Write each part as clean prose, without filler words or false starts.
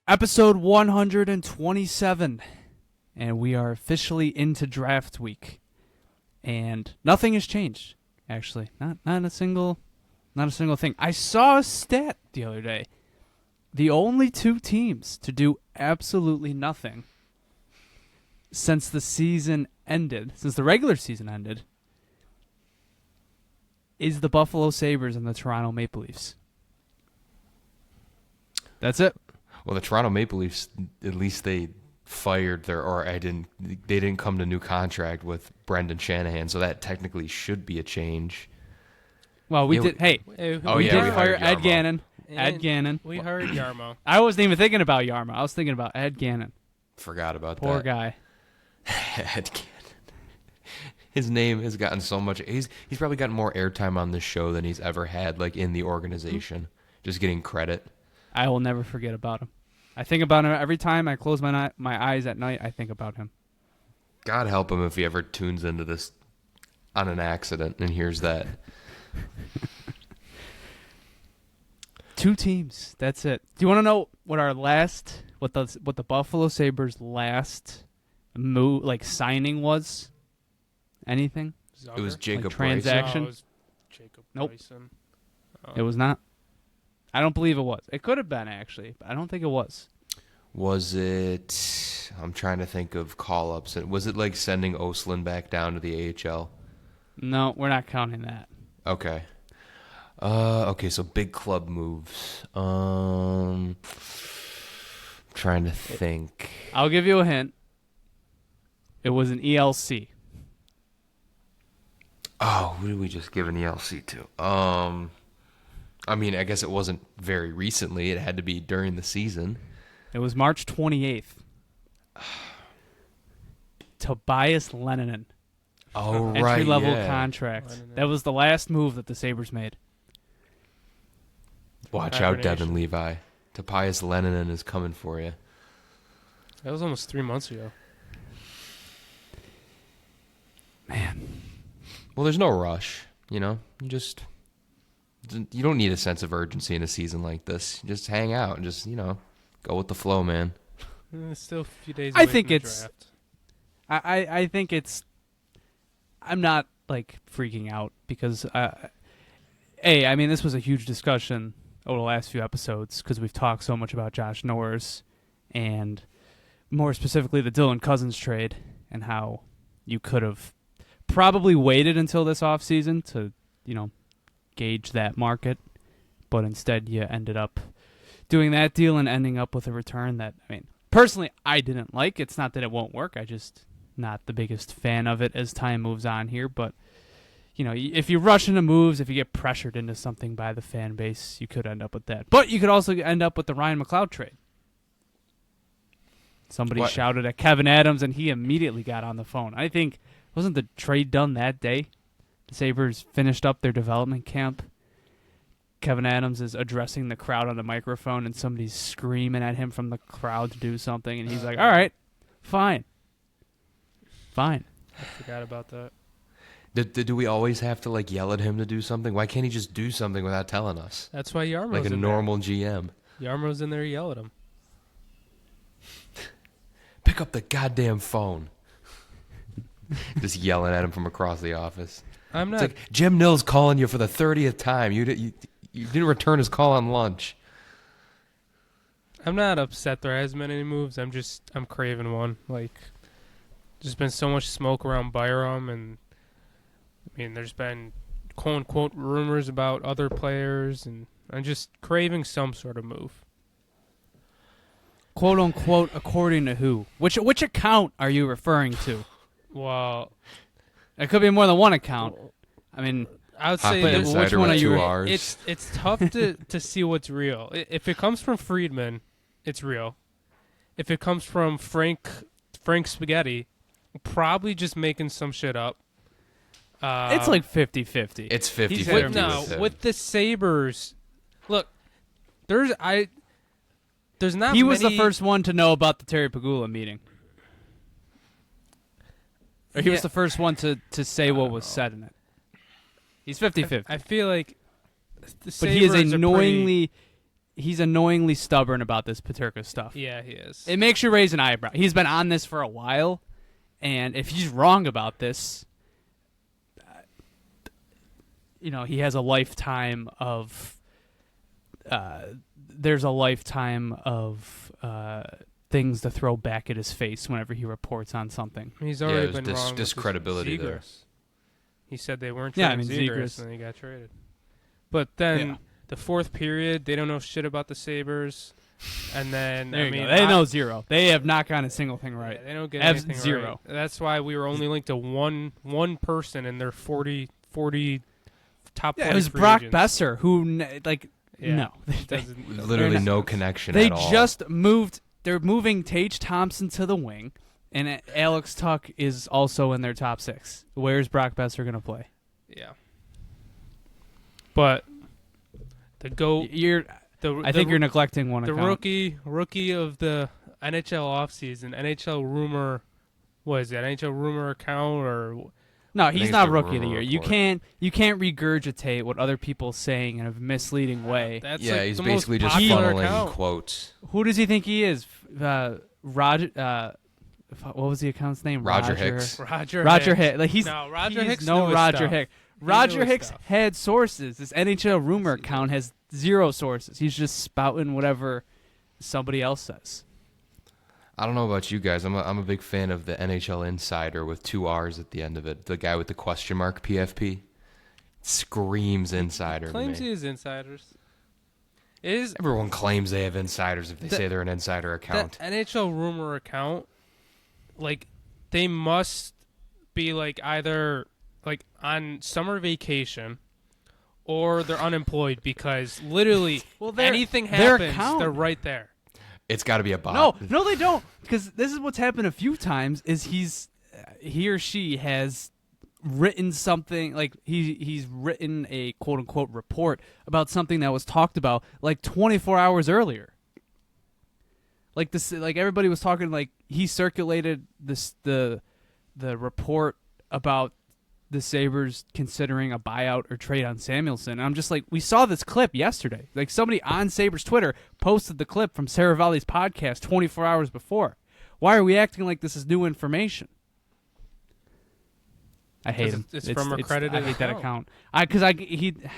Episode 127, and we are officially into draft week, and nothing has changed. Actually, not a single thing. I saw a stat the other day. The only two teams to do absolutely nothing since the regular season ended, is the Buffalo Sabres and the Toronto Maple Leafs. That's it. Well, the Toronto Maple Leafs, at least they fired they didn't come to new contract with Brendan Shanahan, so that technically should be a change. Well, we did fire Ed Gannon. Ed Gannon. We heard Yarmo. I wasn't even thinking about Yarmo. I was thinking about Ed Gannon. Forgot about that. Poor guy. Ed Gannon. His name has gotten so much. He's probably gotten more airtime on this show than he's ever had, like in the organization. Just getting credit. I will never forget about him. I think about him every time I close my eyes at night. I think about him. God help him if he ever tunes into this on an accident and hears that. Two teams. That's it. Do you want to know what the Buffalo Sabres' last move, like signing was? Anything? Zucker? It was Jacob Like transaction? No, it was Jacob Nope. Bryson. It was not. I don't believe it was. It could have been, actually, but I don't think it was. Was it? I'm trying to think of call-ups. Was it like sending Oslin back down to the AHL? No, we're not counting that. Okay. Okay, so big club moves. Trying to think. I'll give you a hint. It was an ELC. Oh, who did we just give an ELC to? I mean, I guess it wasn't very recently. It had to be during the season. It was March 28th. Tobias Leninen. Oh, right, Entry-level yeah. contract. Leninen. That was the last move that the Sabres made. Watch out, Devin Levi. Tobias Leninen is coming for you. That was almost 3 months ago. Man. Well, there's no rush, you know? You don't need a sense of urgency in a season like this. You just hang out and just, go with the flow, man. It's still a few days I away think from the it's- draft. I think it's... I'm not, freaking out because... I mean, this was a huge discussion over the last few episodes because we've talked so much about Josh Norris and more specifically the Dylan Cousins trade and how you could have probably waited until this offseason to, gauge that market, but instead you ended up doing that deal and ending up with a return that, personally, I didn't like. It's not that it won't work. I just not the biggest fan of it as time moves on here, but if you rush into moves, if you get pressured into something by the fan base, you could end up with that. But you could also end up with the Ryan McLeod trade. Somebody shouted at Kevin Adams, and he immediately got on the phone. I think, wasn't the trade done that day? The Sabres finished up their development camp. Kevin Adams is addressing the crowd on the microphone, and somebody's screaming at him from the crowd to do something, and he's like, all right, fine. I forgot about that. Do we always have to yell at him to do something? Why can't he just do something without telling us? That's why Yarmo's Like a in normal GM. there. Yarmo's in there to yell at him. Pick up the goddamn phone. Just yelling at him from across the office. I'm It's not. like Jim Nill's calling you for the 30th time. You didn't return his call on lunch. I'm not upset there hasn't been any moves. I'm craving one. There's been so much smoke around Byram, and there's been quote unquote rumors about other players, and I'm just craving some sort of move. Quote unquote, according to who? Which account are you referring to? Well, It could be more than one account. I would say Hockey which Insider one with are you? 2 Rs. it's tough to see what's real. If it comes from Friedman, it's real. If it comes from Frank Spaghetti, probably just making some shit up. It's 50-50. It's He's 50-50 with the Sabres. Look, there's not. He was many, the first one to know about the Terry Pagula meeting. Or he was the first one to say what was said in it. He's 50-50. I feel like the But he is Sabres are annoyingly he's annoyingly stubborn about this Peterka stuff. Yeah, he is. It makes you raise an eyebrow. He's been on this for a while, and if he's wrong about this, he has a lifetime of. There's a lifetime of things to throw back at his face whenever he reports on something. He's already been wrong. Discredibility there. He said they weren't trading Zegras, and he got traded. But then the fourth period, they don't know shit about the Sabres. And then they know zero. They have not gotten a single thing right. Yeah, they don't get anything zero. Right. That's why we were only linked to one person in their 40 top 40 it was free Brock agents. Besser, who no. Literally no connection They at all. just moved. They're moving Tage Thompson to the wing, and Alex Tuck is also in their top 6. Where's Brock Besser going to play? Yeah. But the GOAT... I think you're neglecting one the account. rookie of the NHL offseason, NHL rumor, what is that? NHL rumor account or no, he's not rookie of the year. Report. You can't regurgitate what other people saying in a misleading way. That's he's the basically most just popular funneling account. quotes. Who does he think he is? Roger. What was the account's name? Roger Hicks. Roger Hicks. Like Roger Hicks. No Roger stuff. Hicks. He Roger knows Hicks stuff. had sources. This NHL rumor account has 0 sources. He's just spouting whatever somebody else says. I don't know about you guys. I'm a big fan of the NHL Insider with 2 R's at the end of it. The guy with the question mark PFP screams insider. Claims to me. he is insiders. Everyone claims they have insiders if they say they're an insider account. That NHL rumor account, they must be either on summer vacation or they're unemployed because literally anything happens, they're right there. It's got to be a bot. No, they don't. Because this is what's happened a few times. Is he or she has written something he's written a quote unquote report about something that was talked about 24 hours earlier. Everybody was talking he circulated the report about the Sabres considering a buyout or trade on Samuelsson. And I'm just we saw this clip yesterday. Somebody on Sabres Twitter posted the clip from Sarah Valley's podcast 24 hours before. Why are we acting like this is new information? I hate him. It's from accredited I hate that account. account.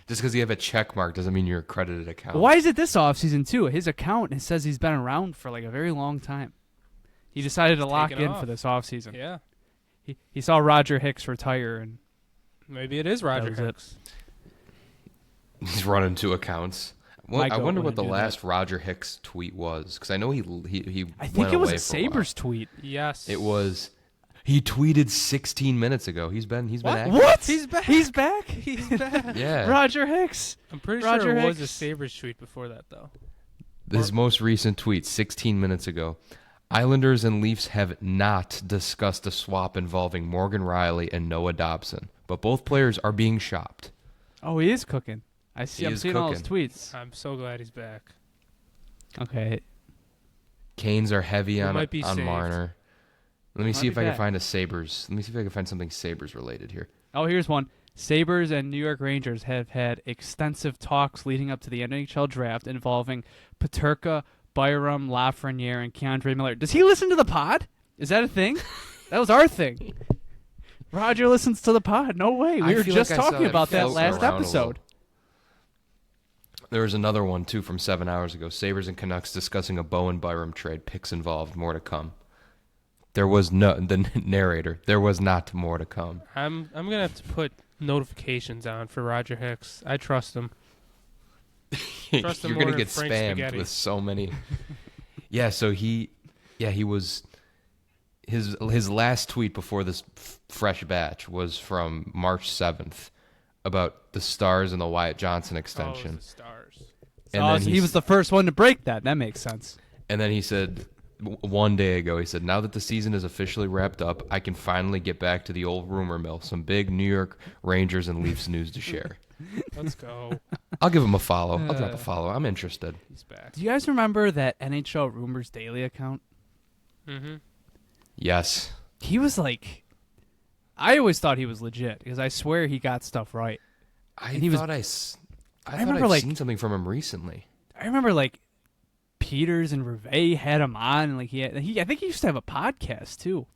Just because you have a check mark doesn't mean you're a credited account. Why is it this offseason, too? His account says he's been around for a very long time. He decided to lock in for this offseason. Yeah. He saw Roger Hicks retire, and maybe it is Roger that was Hicks. He's running 2 accounts. Well, I wonder what the wouldn't do last Roger Hicks tweet was because I know he I think went it was away a for a while. Sabres tweet. Yes. It was. He tweeted 16 minutes ago. He's been active. What? He's back. He's back? He's back. Yeah. Roger Hicks. I'm pretty Roger sure it was a Hicks. Sabres tweet before that, though. His most recent tweet, 16 minutes ago. Islanders and Leafs have not discussed a swap involving Morgan Riley and Noah Dobson, but both players are being shopped. Oh, he is cooking. I'm seeing all his tweets. I'm so glad he's back. Okay. Canes are heavy on might be saved. Marner. Let me Might see if be I can back. find a Sabres. Let me see if I can find something Sabres related here. Oh, here's one. Sabres and New York Rangers have had extensive talks leading up to the NHL draft involving Peterka, Byram, Lafreniere, and Keandre Miller. Does he listen to the pod? Is that a thing? That was our thing. Roger listens to the pod. No way. We were feel just like I saw talking that about that floating last around a episode. little. There was another one, too, from 7 hours ago. Sabres and Canucks discussing a Bowen Byram trade. Picks involved. More to come. There was the narrator. There was not more to come. I'm gonna have to put notifications on for Roger Hicks. I trust him. Trust him You're more gonna than get Frank spammed Spaghetti. with so many. Yeah, so he was his last tweet before this fresh batch was from March 7th about the Stars and the Wyatt Johnson extension. Oh, the Stars. And So then he was the first one to break that. That makes sense. And then he said, one day ago, he said, now that the season is officially wrapped up, I can finally get back to the old rumor mill. Some big New York Rangers and Leafs news to share. Let's go. I'll give him a follow. I'll drop a follow. I'm interested. He's back. Do you guys remember that NHL Rumors Daily account? Mm-hmm. Yes. He was I always thought he was legit because I swear he got stuff right. I And he was- thought I I've remember, seen something from him recently. I remember like Peters and Reve had him on. Like I think he used to have a podcast too.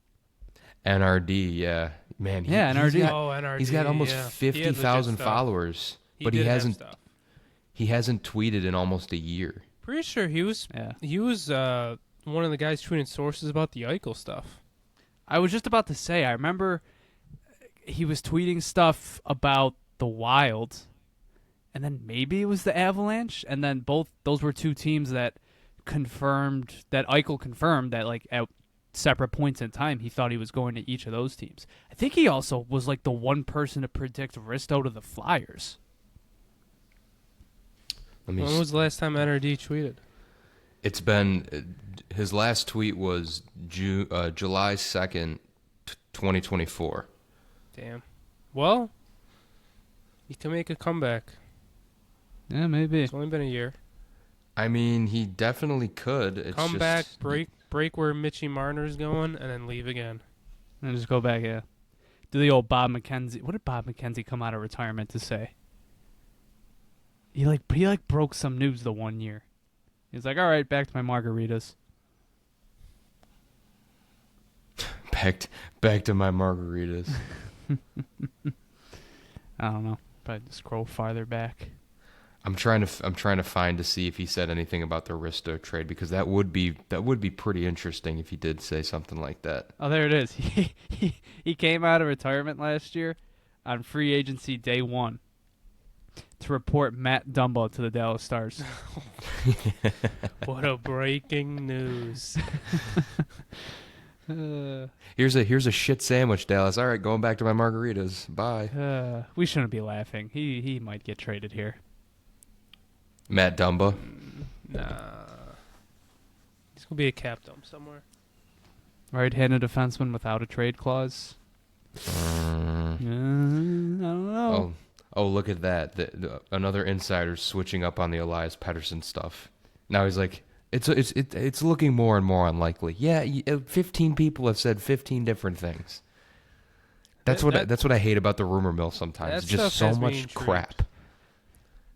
NRD, yeah, man. NRD. NRD. He's got almost yeah. 50,000 followers, but he did have hasn't. stuff. He hasn't tweeted in almost a year. Pretty sure he was. Yeah. He was one of the guys tweeting sources about the Eichel stuff. I was just about to say, I remember he was tweeting stuff about the Wild, and then maybe it was the Avalanche, and then both those were two teams that Eichel confirmed that like at separate points in time he thought he was going to each of those teams. I think he also was like the one person to predict Risto to the Flyers. When was the last time NRD tweeted? It's been his last tweet was July 2nd, 2024. Damn. Well, he can make a comeback. Yeah, maybe. It's only been a year. I mean, he definitely could. It's Come just, back, break where Mitchie Marner's going, and then leave again. And just go back, yeah. Do the old Bob McKenzie. What did Bob McKenzie come out of retirement to say? He broke some news the one year. He's like, all right, back to my margaritas. Back to my margaritas. I don't know. Probably scroll farther back. I'm trying to find to see if he said anything about the Risto trade, because that would be pretty interesting if he did say something like that. Oh, there it is. He came out of retirement last year on free agency day 1 to report Matt Dumba to the Dallas Stars. What a breaking news. Here's a shit sandwich, Dallas. All right, going back to my margaritas. Bye. We shouldn't be laughing. He might get traded here. Matt Dumba. Nah. He's going to be a cap dump somewhere. Right-handed defenseman without a trade clause. I don't know. Oh, look at that! Another insider switching up on the Elias Pettersson stuff. Now he's like, it's looking more and more unlikely. Yeah, 15 people have said 15 different things. That's what I hate about the rumor mill sometimes. It's just so much crap.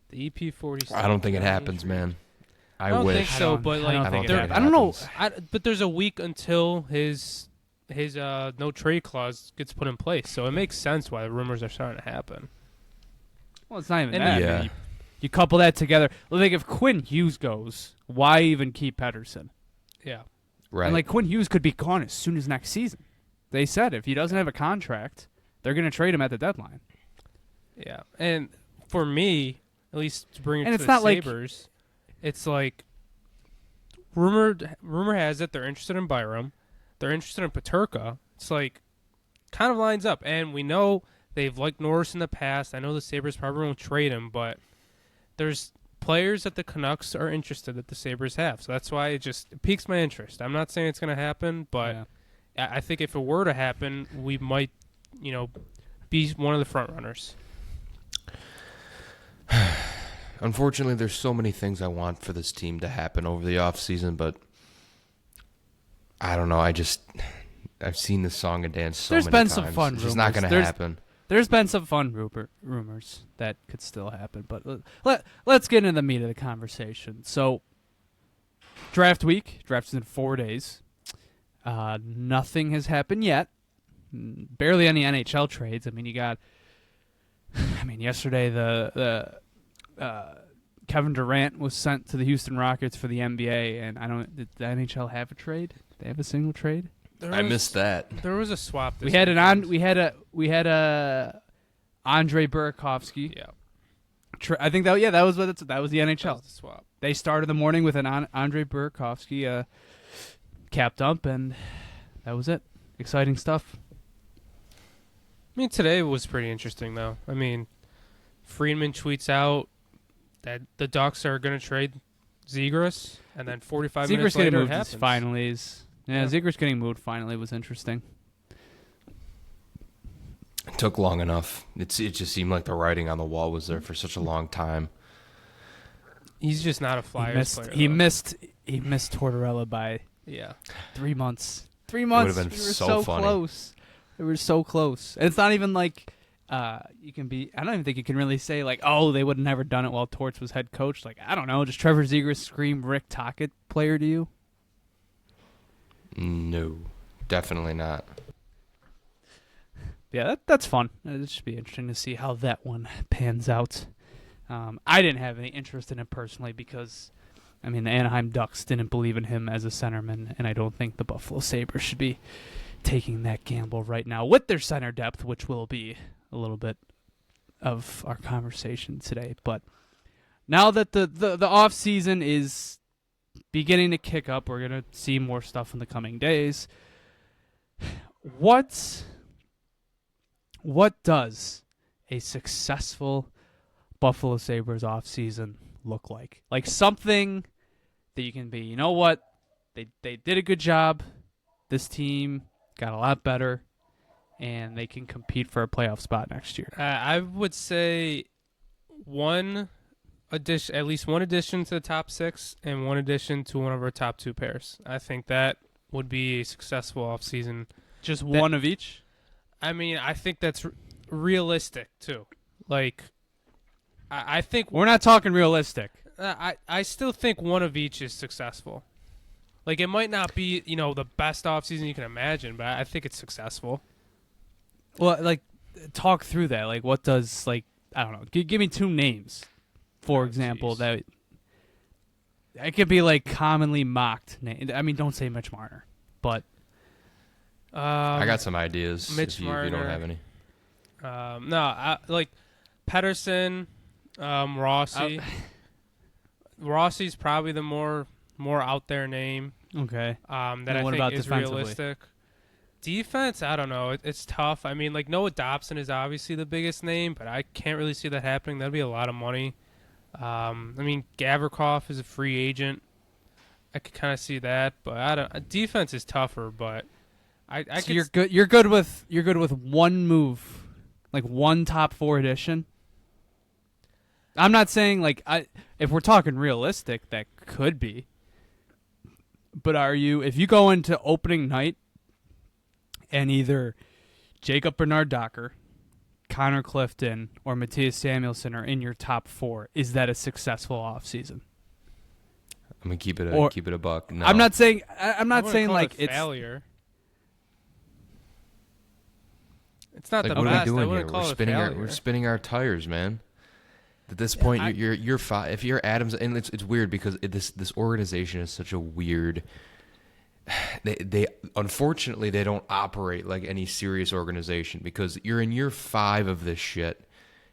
The EP40. I don't think it happens, man. I don't think so, but like I don't know. But there's a week until his no trade clause gets put in place, so it makes sense why the rumors are starting to happen. Well, it's not even that. Yeah. I mean, you couple that together. Like if Quinn Hughes goes, why even keep Pettersson? Yeah. Right. And like Quinn Hughes could be gone as soon as next season. They said if he doesn't have a contract, they're going to trade him at the deadline. Yeah. And for me, at least to bring it And to it's the not like- Sabres, it's like rumor has it they're interested in Byram. They're interested in Peterka. It's like kind of lines up. And we know they've liked Norris in the past. I know the Sabres probably won't trade him, but there's players that the Canucks are interested that the Sabres have. So that's why it piques my interest. I'm not saying it's going to happen, but I think if it were to happen, we might, be one of the front runners. Unfortunately, there's so many things I want for this team to happen over the offseason, but I don't know. I've seen this song and dance so many times. There's been some fun It's just not going to happen. There's been some fun rumors that could still happen, but let's get into the meat of the conversation. So, draft week. Draft is in 4 days. Nothing has happened yet. Barely any NHL trades. I mean, yesterday the Kevin Durant was sent to the Houston Rockets for the NBA, and did the NHL have a trade? Did they have a single trade? I missed that. There was a swap. We had a Andre Burakovsky. Yeah. I think that was the NHL. That was the swap. They started the morning with an Andre Burakovsky cap dump, and that was it. Exciting stuff. I mean, today was pretty interesting, though. I mean, Friedman tweets out that the Ducks are going to trade Zegras, and then 45 minutes getting later moved it happens. finally. Yeah, Zegras getting moved finally was interesting. It took long enough. It just seemed like the writing on the wall was there for such a long time. He's just not a Flyers player. He missed Tortorella by 3 months. 3 months. It would have been we were so funny. close. We were so close. And it's not even like you can be. I don't even think you can really say like, oh, they would have never done it while Torts was head coach. Like, I don't know. Does Trevor Zegras scream Rick Tocchet player to you? No, definitely not. Yeah, that's fun. It should be interesting to see how that one pans out. I didn't have any interest in it personally because, I mean, the Anaheim Ducks didn't believe in him as a centerman, and I don't think the Buffalo Sabres should be taking that gamble right now with their center depth, which will be a little bit of our conversation today. But now that the off season is beginning to kick up, we're gonna see more stuff in the coming days. What does a successful Buffalo Sabres offseason look like? Like something that you can be, you know what? They did a good job. This team got a lot better, and they can compete for a playoff spot next year. I would say at least one addition to the top 6 and one addition to one of our top 2 pairs. I think that would be a successful offseason. Just one of each? I mean, I think that's realistic, too. Like, I think... We're not talking realistic. I still think one of each is successful. Like, it might not be, the best offseason you can imagine, but I think it's successful. Well, like, talk through that. Like, what does, like, I don't know. Give me 2 names, for example, that could be, like, commonly mocked. I mean, don't say Mitch Marner, but... I got some ideas Mitch if you Marner. don't have any. Like, Pedersen, Rossi. Rossi's probably the more out there name. Okay. That I think is realistic. Defense, I don't know. It's tough. I mean, like Noah Dobson is obviously the biggest name, but I can't really see that happening. That'd be a lot of money. I mean, Gavrikov is a free agent. I could kind of see that, but defense is tougher. But so you're good. You're good with one move, like one top 4 addition. I'm not saying like if we're talking realistic, that could be. But if you go into opening night and either Jacob Bernard-Docker, Connor Clifton, or Matthias Samuelsson are in your top 4, is that a successful offseason? I'm gonna keep it a buck. No. I'm not saying like it's failure. It's not like, the what best. are we I doing wouldn't here? call it a failure. We're spinning our tires, man. At this point, you're fine. If you're Adams, and it's weird because this organization is such a weird. They unfortunately they don't operate like any serious organization because you're in year 5 of this shit.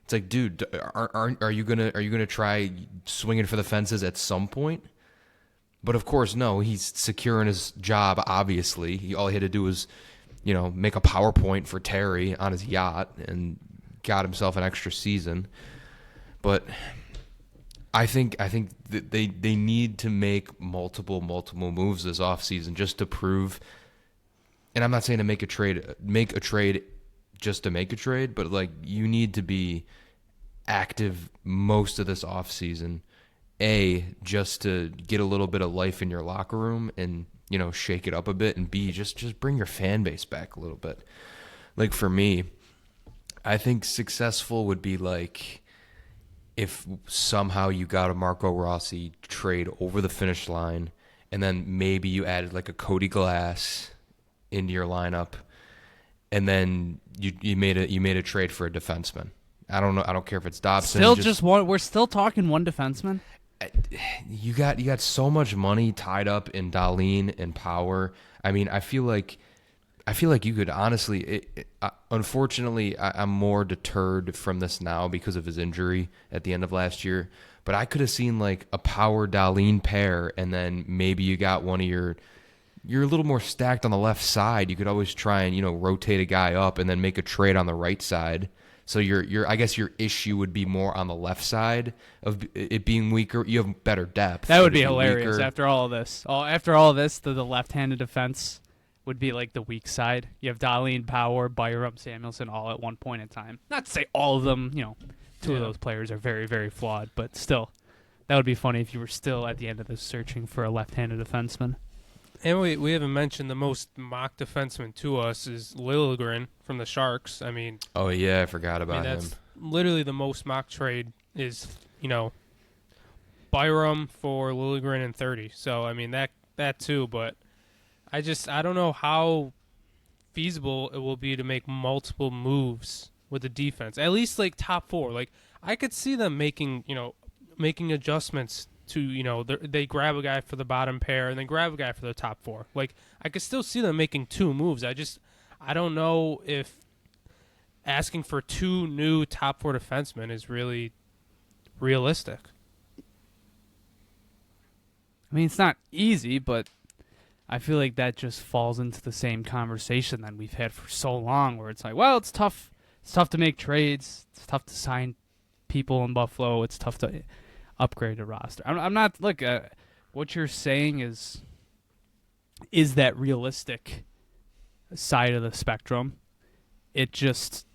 It's like, dude, are you gonna try swinging for the fences at some point? But of course, no. He's secure in his job. Obviously, all he had to do was, make a PowerPoint for Terry on his yacht and got himself an extra season. But I think that they need to make multiple moves this offseason just to prove. And I'm not saying to make a trade just to make a trade, but like you need to be active most of this offseason. Just to get a little bit of life in your locker room and shake it up a bit, and B, just bring your fan base back a little bit. Like for me, I think successful would be like if somehow you got a Marco Rossi trade over the finish line, and then maybe you added like a Cody Glass into your lineup, and then you made a trade for a defenseman. I don't know. I don't care if it's Dobson. Still just one. We're still talking one defenseman. You got so much money tied up in Dahlin and Power. I mean, I feel like you could honestly. Unfortunately, I'm more deterred from this now because of his injury at the end of last year. But I could have seen like a Power Dahlin pair, and then maybe you got one of you're a little more stacked on the left side. You could always try and rotate a guy up, and then make a trade on the right side. So I guess your issue would be more on the left side of it being weaker. You have better depth. That would be hilarious after all of this. The left-handed defense would be like the weak side. You have Dahlin, Power, Byram, Samuelsson all at one point in time. Not to say all of them, two of those players are very, very flawed, but still, that would be funny if you were still at the end of this searching for a left-handed defenseman. And we haven't mentioned the most mock defenseman to us is Liljegren from the Sharks. I mean, Oh yeah, I forgot about him. that's literally the most mock trade is, Byram for Liljegren and 30. So, I mean, that too. But I don't know how feasible it will be to make multiple moves with the defense. At least, like, top four. Like, I could see them making adjustments to, they grab a guy for the bottom pair and then grab a guy for the top four. Like, I could still see them making two moves. I don't know if asking for two new top four defensemen is really realistic. I mean, it's not easy, but I feel like that just falls into the same conversation that we've had for so long, where it's like, well, it's tough. It's tough to make trades. It's tough to sign people in Buffalo. It's tough to upgrade a roster. I'm not. Look, what you're saying is that realistic side of the spectrum. It just,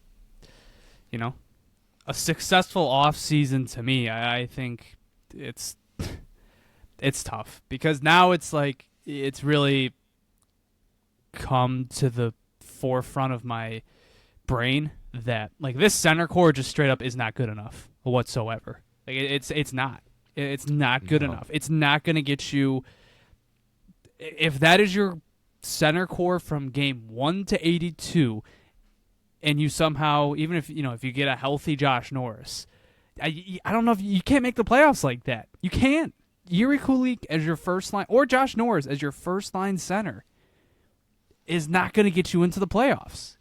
a successful offseason to me, I think it's tough, because now it's like it's really come to the forefront of my brain that, like, this center core just straight up is not good enough whatsoever. Like, it's not good enough. It's not going to get you. If that is your center core from game 1 to 82, and you somehow, even if you get a healthy Josh Norris, I don't know if you can't make the playoffs like that. You can't. Yuri Kulik as your first line, or Josh Norris as your first line center, is not going to get you into the playoffs.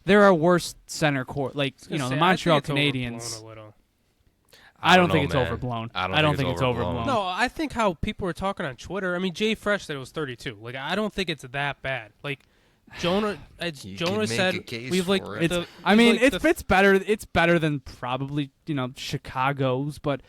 There are worse center core, like the Montreal Canadiens. I don't think it's overblown. I don't think it's overblown. No, I think how people were talking on Twitter. I mean, Jay Fresh said it was 32. Like, I don't think it's that bad. Like, Jonah said, we've like. It's better. It's better than probably Chicago's, but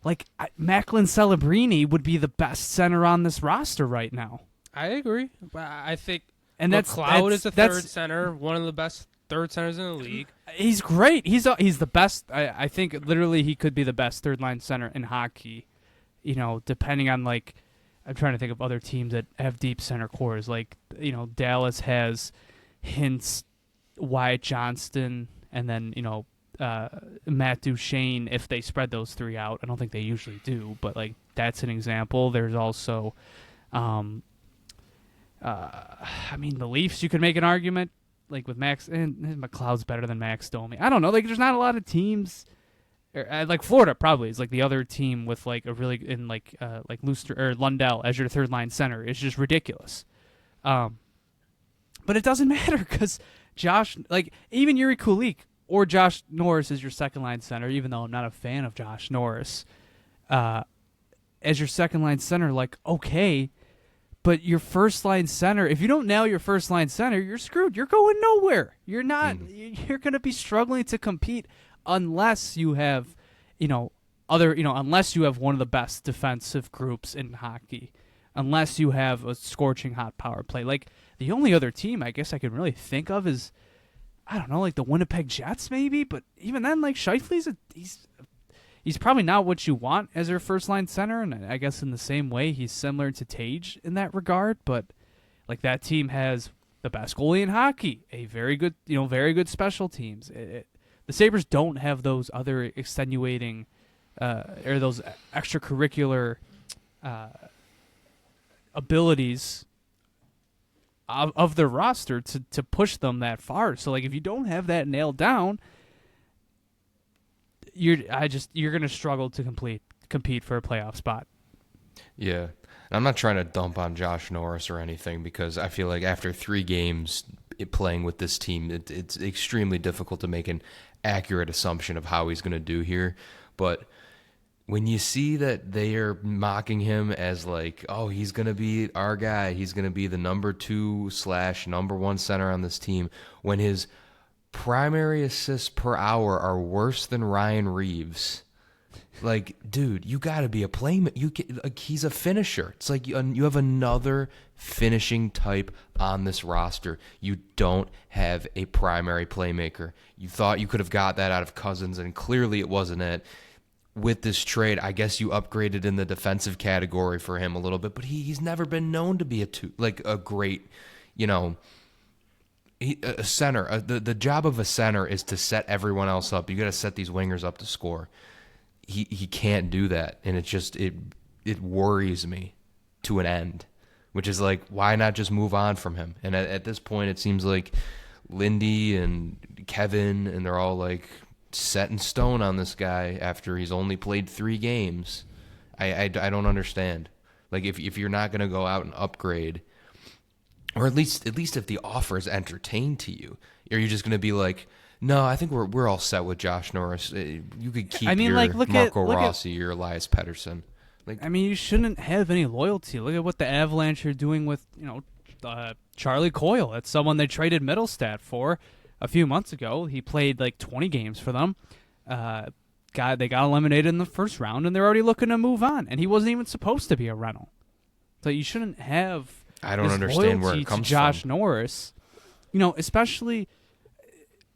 like Macklin Celebrini would be the best center on this roster right now. I agree. I think, and McLeod is the third center, one of the best third centers in the league. He's great. He's the best. I think literally he could be the best third line center in hockey. Depending on, like, I'm trying to think of other teams that have deep center cores. Like, Dallas has Hintz, Wyatt Johnston, and then Matt Duchene. If they spread those three out, I don't think they usually do, but like that's an example. There's also, the Leafs. You could make an argument. Like with Max, and McLeod's better than Max Domi. I don't know. Like, there's not a lot of teams. Like Florida probably is like the other team with like a really like Luster or Lundell as your third line center is just ridiculous. But it doesn't matter, because Josh, like, even Yuri Kulik or Josh Norris is your second line center. Even though I'm not a fan of Josh Norris, as your second line center, like, okay. But your first line center, if you don't nail your first line center, you're screwed. You're going nowhere. You're not. You're going to be struggling to compete unless you have, unless you have one of the best defensive groups in hockey, unless you have a scorching hot power play. Like, the only other team I guess I can really think of is, I don't know, like the Winnipeg Jets maybe. But even then, like, Scheifele's he's probably not what you want as your first line center, and I guess in the same way he's similar to Tage in that regard. But like, that team has the best goalie in hockey, a very good special teams. The Sabres don't have those other extenuating or those extracurricular abilities of their roster to push them that far. So like, if you don't have that nailed down, you're going to struggle to compete for a playoff spot. Yeah. And I'm not trying to dump on Josh Norris or anything, because I feel like after 3 games playing with this team, it's extremely difficult to make an accurate assumption of how he's going to do here. But when you see that they are mocking him as like, oh, he's going to be our guy, he's going to be the number 2/number 1 center on this team, when his primary assists per hour are worse than Ryan Reeves. Like, dude, you got to be a playmaker. He's a finisher. It's like you have another finishing type on this roster. You don't have a primary playmaker. You thought you could have got that out of Cousins, and clearly it wasn't it. with this trade, I guess you upgraded in the defensive category for him a little bit, but he's never been known to be a great, a center. The job of a center is to set everyone else up. You got to set these wingers up to score. He can't do that, and it worries me to an end, which is like, why not just move on from him? And at this point, it seems like Lindy and Kevin, and they're all like set in stone on this guy after he's only played 3 games. I don't understand. Like, if you're not going to go out and upgrade, or at least if the offer is entertained to you, are you just going to be like, no, I think we're all set with Josh Norris. You could keep your Marco Rossi, your Elias Pettersson. Like, I mean, you shouldn't have any loyalty. Look at what the Avalanche are doing with, Charlie Coyle. That's someone they traded Middlestat for a few months ago. He played like 20 games for them. They got eliminated in the first round, and they're already looking to move on. And he wasn't even supposed to be a rental. So you shouldn't have. I don't understand where it comes to Josh Norris. Especially,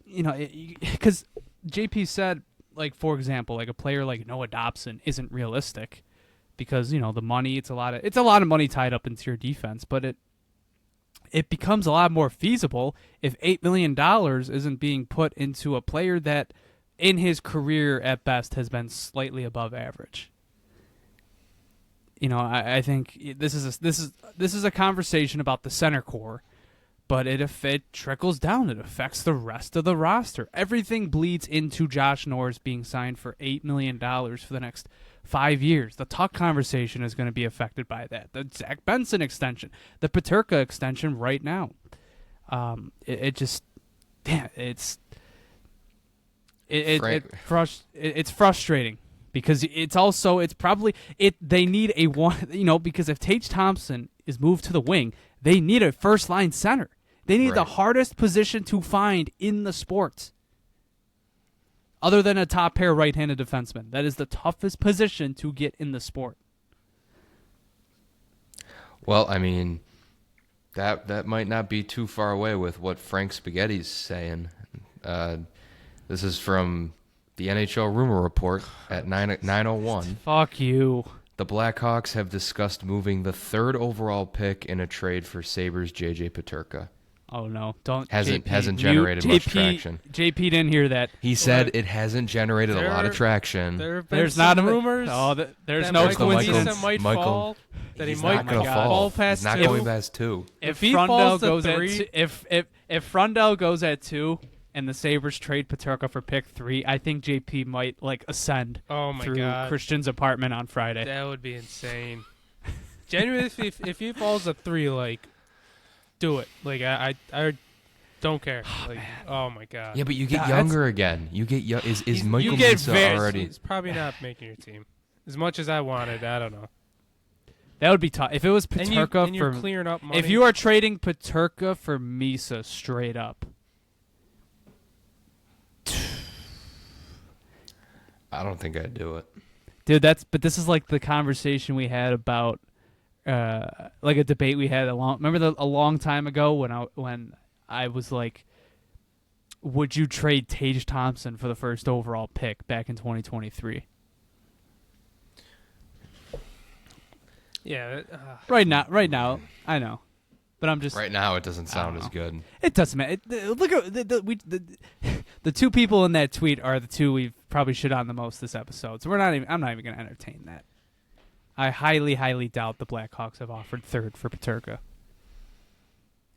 because JP said, like, for example, like a player like Noah Dobson isn't realistic because the money. It's a lot of money tied up into your defense, but it becomes a lot more feasible if $8 million isn't being put into a player that in his career at best has been slightly above average. I think this is a conversation about the center core, but if it trickles down, it affects the rest of the roster. Everything bleeds into Josh Norris being signed for $8 million for the next 5 years. The Tuck conversation is going to be affected by that. The Zach Benson extension, the Peterka extension right now. It's frustrating because they need a one, because if Tage Thompson is moved to the wing, they need a first line center. They need the hardest position to find in the sport. Other than a top pair right-handed defenseman. That is the toughest position to get in the sport. Well, I mean, that might not be too far away with what Frank Spaghetti's saying. This is from the NHL Rumor Report at 9:01. Fuck you. The Blackhawks have discussed moving the 3rd overall pick in a trade for Sabres' J.J. Peterka. Oh no! Don't hasn't generated much traction. JP didn't hear that. He said it hasn't generated a lot of traction. There's not rumors. There's no coincidence. That he might fall past. He's not going past 2. If Frundell goes at 3, if Frundell goes at 2, and the Sabres trade Peterka for pick 3, I think JP might ascend. Oh my through God. Christian's apartment on Friday. That would be insane. Genuinely, if he falls at 3, do it. I don't care. Oh my God. Yeah, but you get younger again. You get is Michael Misa already? He's probably not making your team as much as I wanted. I don't know. That would be tough if it was Peterka and you're clearing up money. If you are trading Peterka for Misa straight up, I don't think I'd do it, dude. But this is like the conversation we had about. Like a debate we had a long time ago when I was like, would you trade Tage Thompson for the 1st overall pick back in 2023? Yeah. Right now, I know, but I'm just right now. It doesn't sound as good. It doesn't matter. Look at the 2 people in that tweet are the 2 we've probably shit on the most this episode. So I'm not even going to entertain that. I highly, highly doubt the Blackhawks have offered 3rd for Peterka,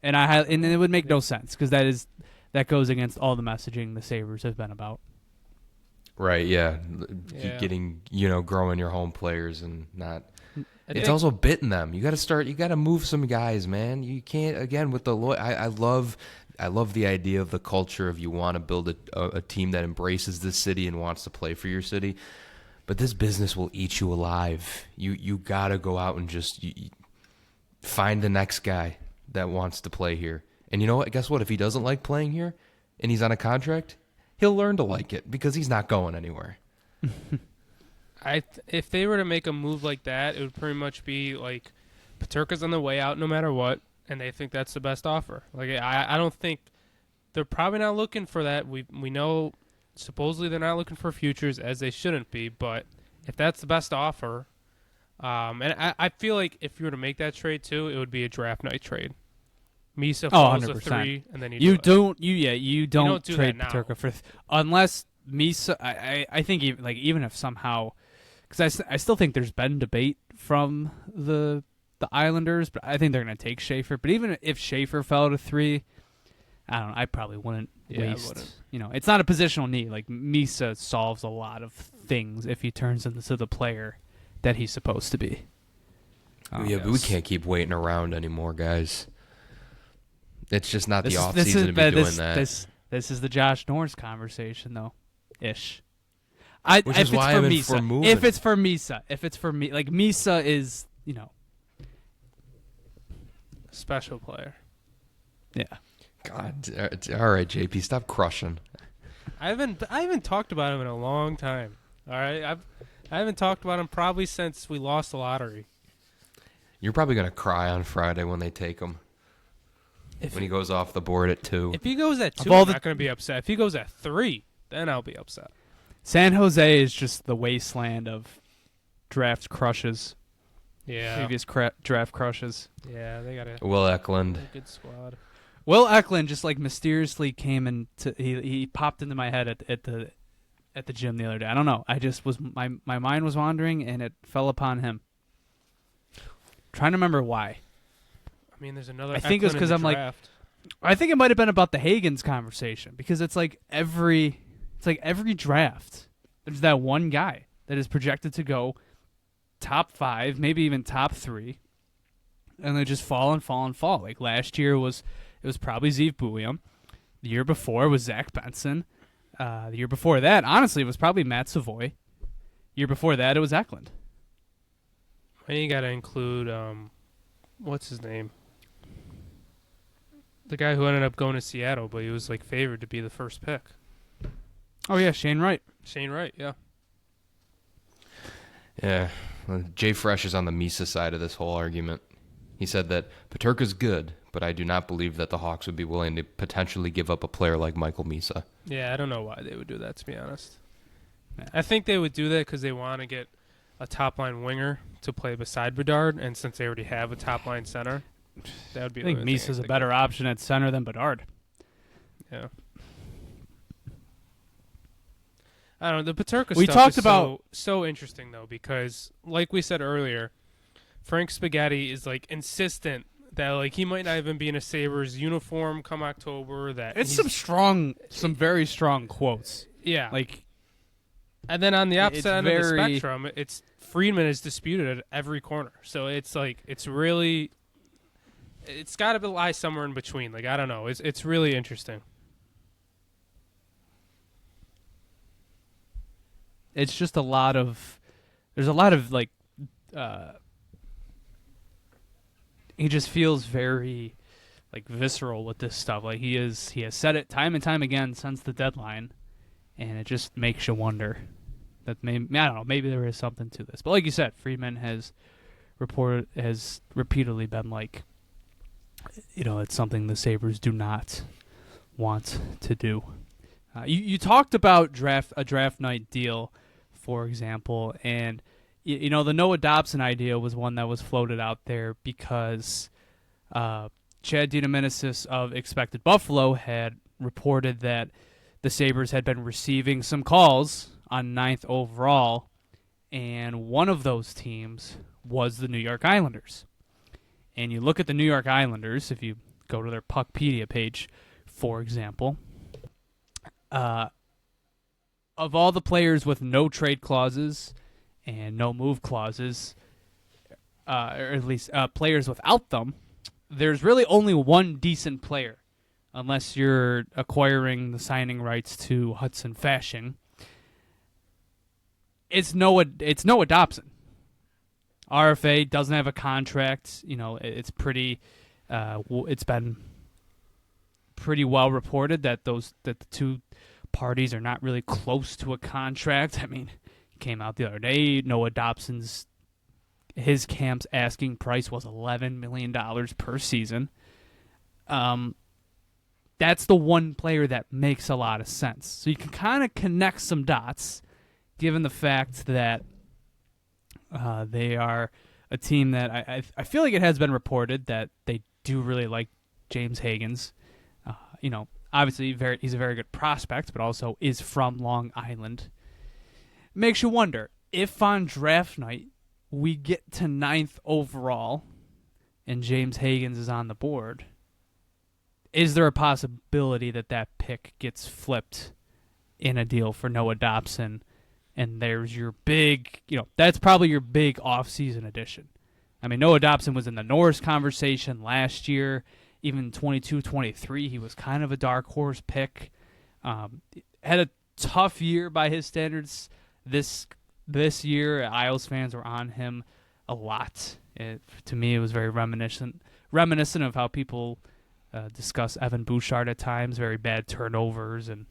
and it would make no sense because that goes against all the messaging the Sabres have been about. Right? Yeah. Getting growing your home players and not. It's also bitten them. You got to move some guys, man. You can't again with the. I love the idea of the culture of you want to build a team that embraces the city and wants to play for your city. But this business will eat you alive. You got to go out and just find the next guy that wants to play here. And you know what? Guess what? If he doesn't like playing here and he's on a contract, he'll learn to like it because he's not going anywhere. If they were to make a move like that, it would pretty much be like Peterka's on the way out no matter what, and they think that's the best offer. I don't think they're probably not looking for that. We know supposedly they're not looking for futures, as they shouldn't be. But if that's the best offer, and I feel like if you were to make that trade too, it would be a draft night trade. Misa falls to 100%. 3, and then You don't. don't do trade that now. Peterka for unless Misa. I think even if somehow, because I still think there's been debate from the Islanders, but I think they're going to take Schaefer. But even if Schaefer fell to 3, I don't know. I probably wouldn't waste. It's not a positional need. Like Misa solves a lot of things if he turns into the player that he's supposed to be. But we can't keep waiting around anymore, guys. It's just not the offseason to be doing that. This is the Josh Norris conversation, though, ish. Which is why I'm for moving. If it's for me, like Misa is, Special player. Yeah. God, all right, JP, stop crushing. I haven't talked about him in a long time. All right, I haven't talked about him probably since we lost the lottery. You're probably gonna cry on Friday when they take him. When he goes off the board at 2. If he goes at 2, I'm not going to be upset. If he goes at 3, then I'll be upset. San Jose is just the wasteland of draft crushes. Yeah. Previous draft crushes. Yeah, they got a Will Eklund. good squad. Will Eklund just mysteriously came into he popped into my head at the gym the other day. I don't know. I just was my mind was wandering and it fell upon him. Trying to remember why. I mean, there's another. I think it was because I'm draft. I think it might have been about the Hagens conversation because it's like every draft there's that one guy that is projected to go top 5, maybe even top 3, and they just fall and fall and fall. Like last year it was probably Zeev Buium. The year before was Zach Benson. The year before that, honestly, it was probably Matt Savoy. Year before that, it was Eklund. And you got to include what's his name? The guy who ended up going to Seattle, but he was favored to be the first pick. Oh yeah, Shane Wright. Shane Wright, yeah. Yeah, well, Jay Fresh is on the Misa side of this whole argument. He said that Peterka's good, but I do not believe that the Hawks would be willing to potentially give up a player like Michael Misa. Yeah, I don't know why they would do that, to be honest. I think they would do that because they want to get a top-line winger to play beside Bedard, and since they already have a top-line center, that would be. I think Misa's a better option at center than Bedard. Yeah. I don't know. The Peterka We stuff talked is about so interesting, though, because, like we said earlier, Frank Spaghetti is, insistent that, he might not even be in a Sabres uniform come October. That it's some very strong quotes. Yeah. And then on the opposite end of the spectrum, it's Friedman is disputed at every corner. So it's really, it's got to lie somewhere in between. I don't know. It's really interesting. It's just there's a lot of he just feels very visceral with this stuff. He has said it time and time again since the deadline, and it just makes you wonder that maybe, I don't know, maybe there is something to this. But like you said, Friedman has repeatedly been it's something the Sabres do not want to do. You talked about a draft night deal, for example, and the Noah Dobson idea was one that was floated out there because Chad Dinomenisis of Expected Buffalo had reported that the Sabres had been receiving some calls on 9th overall, and one of those teams was the New York Islanders. And you look at the New York Islanders, if you go to their Puckpedia page, for example, of all the players with no trade clauses and no move clauses, or at least players without them, there's really only one decent player, unless you're acquiring the signing rights to Hudson Fasching. It's Noah Dobson. RFA doesn't have a contract. It's pretty. It's been pretty well reported that the two parties are not really close to a contract. I mean, it came out the other day. Noah Dobson's his camp's asking price was $11 million per season. that's the one player that makes a lot of sense. So you can kind of connect some dots, given the fact that they are a team that I feel like it has been reported that they do really like James Higgins. Obviously he's a very good prospect, but also is from Long Island. Makes you wonder if on draft night we get to 9th overall and James Higgins is on the board. Is there a possibility that pick gets flipped in a deal for Noah Dobson? And there's your big, that's probably your big offseason addition. I mean, Noah Dobson was in the Norris conversation last year. Even 22-23, he was kind of a dark horse pick. Had a tough year by his standards this year. Isles fans were on him a lot. To me, it was very reminiscent of how people discuss Evan Bouchard at times. Very bad turnovers and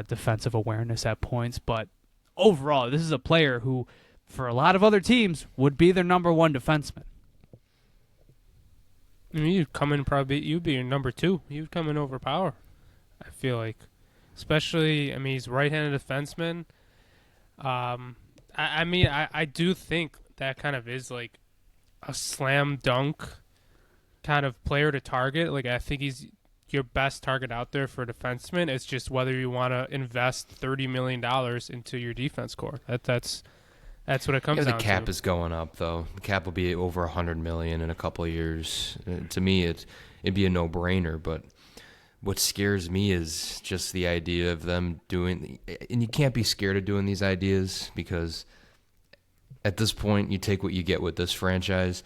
defensive awareness at points. But overall, this is a player who, for a lot of other teams, would be their number one defenseman. I mean, you'd be your number 2. You'd come in over Power, I feel like. Especially, he's right-handed defenseman. I do think that kind of is like a slam dunk kind of player to target. Like, I think he's your best target out there for a defenseman. It's just whether you want to invest $30 million into your defense core. That's what it comes down to. The cap is going up, though. The cap will be over $100 million in a couple of years. To me, it'd be a no-brainer. But what scares me is just the idea of them doing. And you can't be scared of doing these ideas because at this point, you take what you get with this franchise.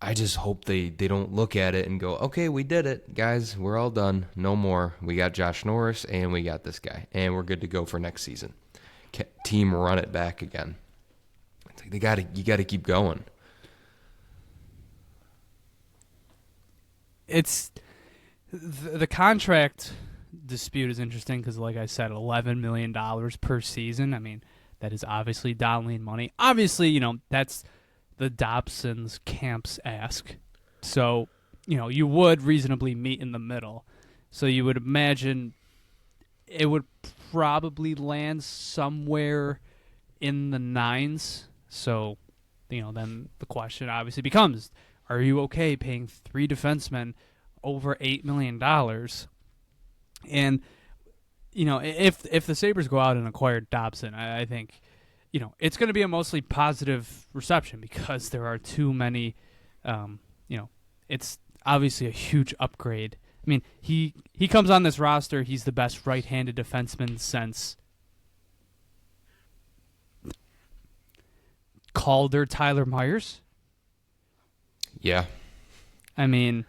I just hope they don't look at it and go, okay, we did it, guys. We're all done. No more. We got Josh Norris and we got this guy, and we're good to go for next season. Team run it back again. You got to keep going. It's the contract dispute is interesting because, like I said, $11 million per season. I mean, that is obviously Donnelly money. Obviously, that's the Dobson's camp's ask. So, you would reasonably meet in the middle. So you would imagine it would probably land somewhere in the 9s. So, then the question obviously becomes, are you okay paying 3 defensemen over $8 million? And, if the Sabres go out and acquire Dobson, I think, it's going to be a mostly positive reception because there are too many, it's obviously a huge upgrade. I mean, he comes on this roster, he's the best right-handed defenseman since Calder, Tyler Myers. Yeah. I mean,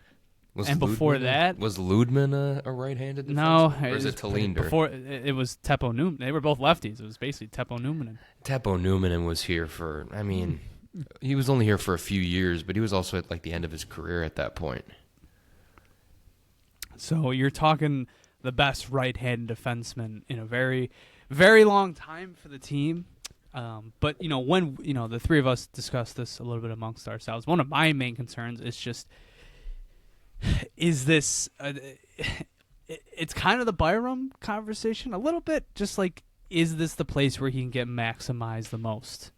before that... Was Ludman a right-handed defenseman? No. Or is it Talinder? Before, it was Teppo Newman. They were both lefties. It was basically Teppo Newman. Teppo Newman was here for... he was only here for a few years, but he was also at the end of his career at that point. So you're talking the best right-handed defenseman in a very, very long time for the team. But, when, the three of us discussed this a little bit amongst ourselves, one of my main concerns is just, is this, it's kind of the Byram conversation a little bit, just like, is this the place where he can get maximized the most?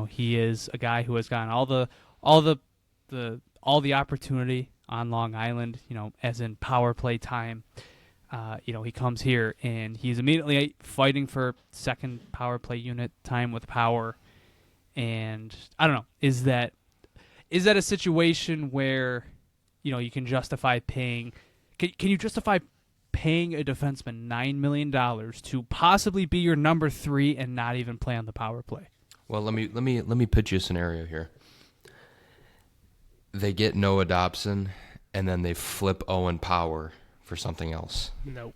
He is a guy who has gotten all the opportunity on Long Island, as in power play time. He comes here and he's immediately fighting for second power play unit time with Power. And I don't know, is that a situation where, you can justify paying, can you justify paying a defenseman $9 million to possibly be your number 3 and not even play on the power play? Well, let me pitch you a scenario here. They get Noah Dobson and then they flip Owen Power for something else. Nope.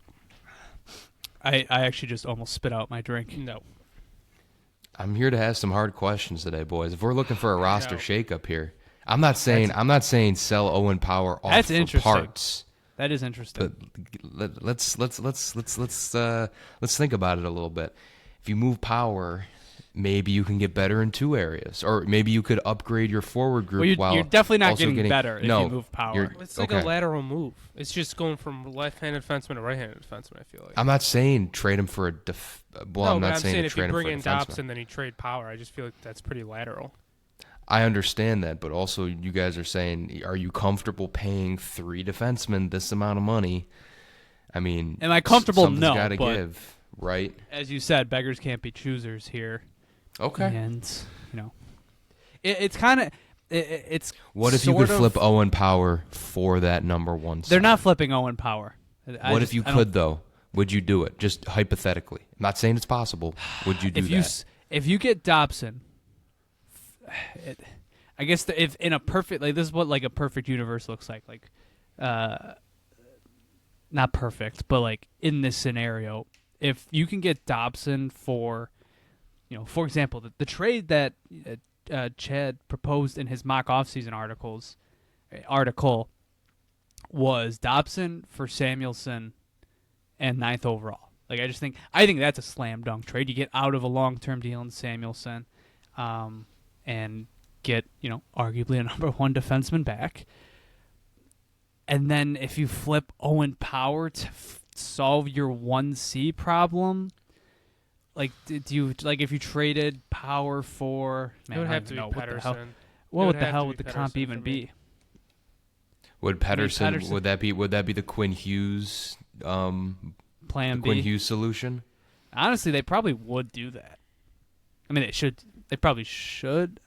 I actually just almost spit out my drink. No. I'm here to ask some hard questions today, boys. If we're looking for a roster shakeup here, I'm not saying sell Owen Power off for parts. That is interesting. But let's think about it a little bit. If you move Power, maybe you can get better in two areas, or maybe you could upgrade your forward group Well, you're definitely not also getting better if you move Power. It's like okay. a lateral move. It's just going from left-handed defenseman to right-handed defenseman, I feel like. I'm not saying trade him for a I'm not saying to if trade you him bring for a in defenseman. Dobson, then you trade Power. I just feel like that's pretty lateral. I understand that, but also you guys are saying, are you comfortable paying 3 defensemen this amount of money? I mean, am I comfortable? Something's No, got to but give, right? as you said, beggars can't be choosers here. Okay. And it's kind of it's. What if you could flip Owen Power for that number 1? They're not flipping Owen Power. What if you could though? Would you do it? Just hypothetically. I'm not saying it's possible. Would you do that? If you get Dobson, I guess if in a perfect this is what like a perfect universe looks like not perfect, but like in this scenario, if you can get Dobson for, for example, the trade that Chad proposed in his mock offseason article was Dobson for Samuelson and 9th overall. Like I think that's a slam dunk trade. You get out of a long-term deal in Samuelson, and get arguably a number 1 defenseman back. And then if you flip Owen Power to solve your 1C problem, like do you if you traded Power for it would have to be Pettersson. What the hell would the comp even be? Would Pettersson, would that be the Quinn Hughes plan B? Quinn Hughes solution? Honestly, they probably would do that. I mean, they probably should.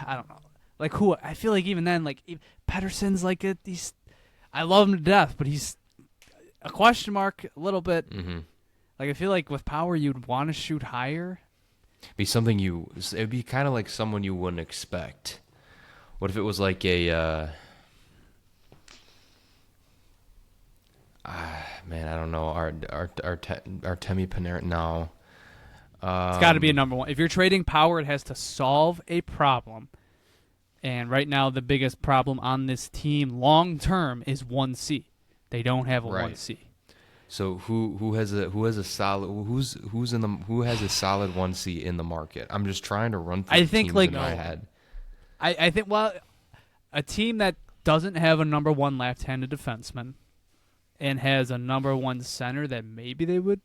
I don't know. Like who? I feel like even then, Pettersson's these. I love him to death, but he's a question mark a little bit. Mm-hmm. Like I feel like with Power, you'd want to shoot higher. It'd be kind of like someone you wouldn't expect. What if it was like a? Man, I don't know. Artemi Panarin. No. It's got to be a number 1. If you're trading Power, it has to solve a problem. And right now, the biggest problem on this team long term is 1C. They don't have a 1C. So who has a solid 1C in the market? I'm just trying to run through teams in my head. I think a team that doesn't have a number 1 left-handed defenseman and has a number 1 center that maybe they would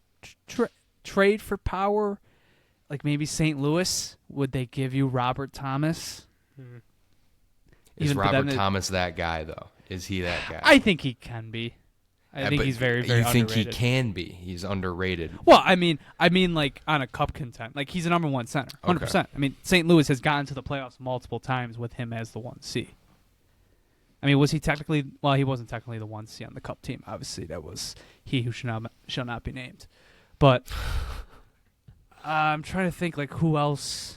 trade for Power, like maybe St. Louis. Would they give you Robert Thomas? Mm-hmm. Is Robert Thomas that guy, though? Is he that guy? I think he can be. I think he's very, very underrated. You think he can be? He's underrated. Well, I mean, like on a cup content. Like he's a number 1 center, 100%. Okay. I mean, St. Louis has gotten to the playoffs multiple times with him as the 1C. I mean, was he technically? Well, he wasn't technically the 1C on the cup team. Obviously, that was he who shall not be named. But I'm trying to think who else.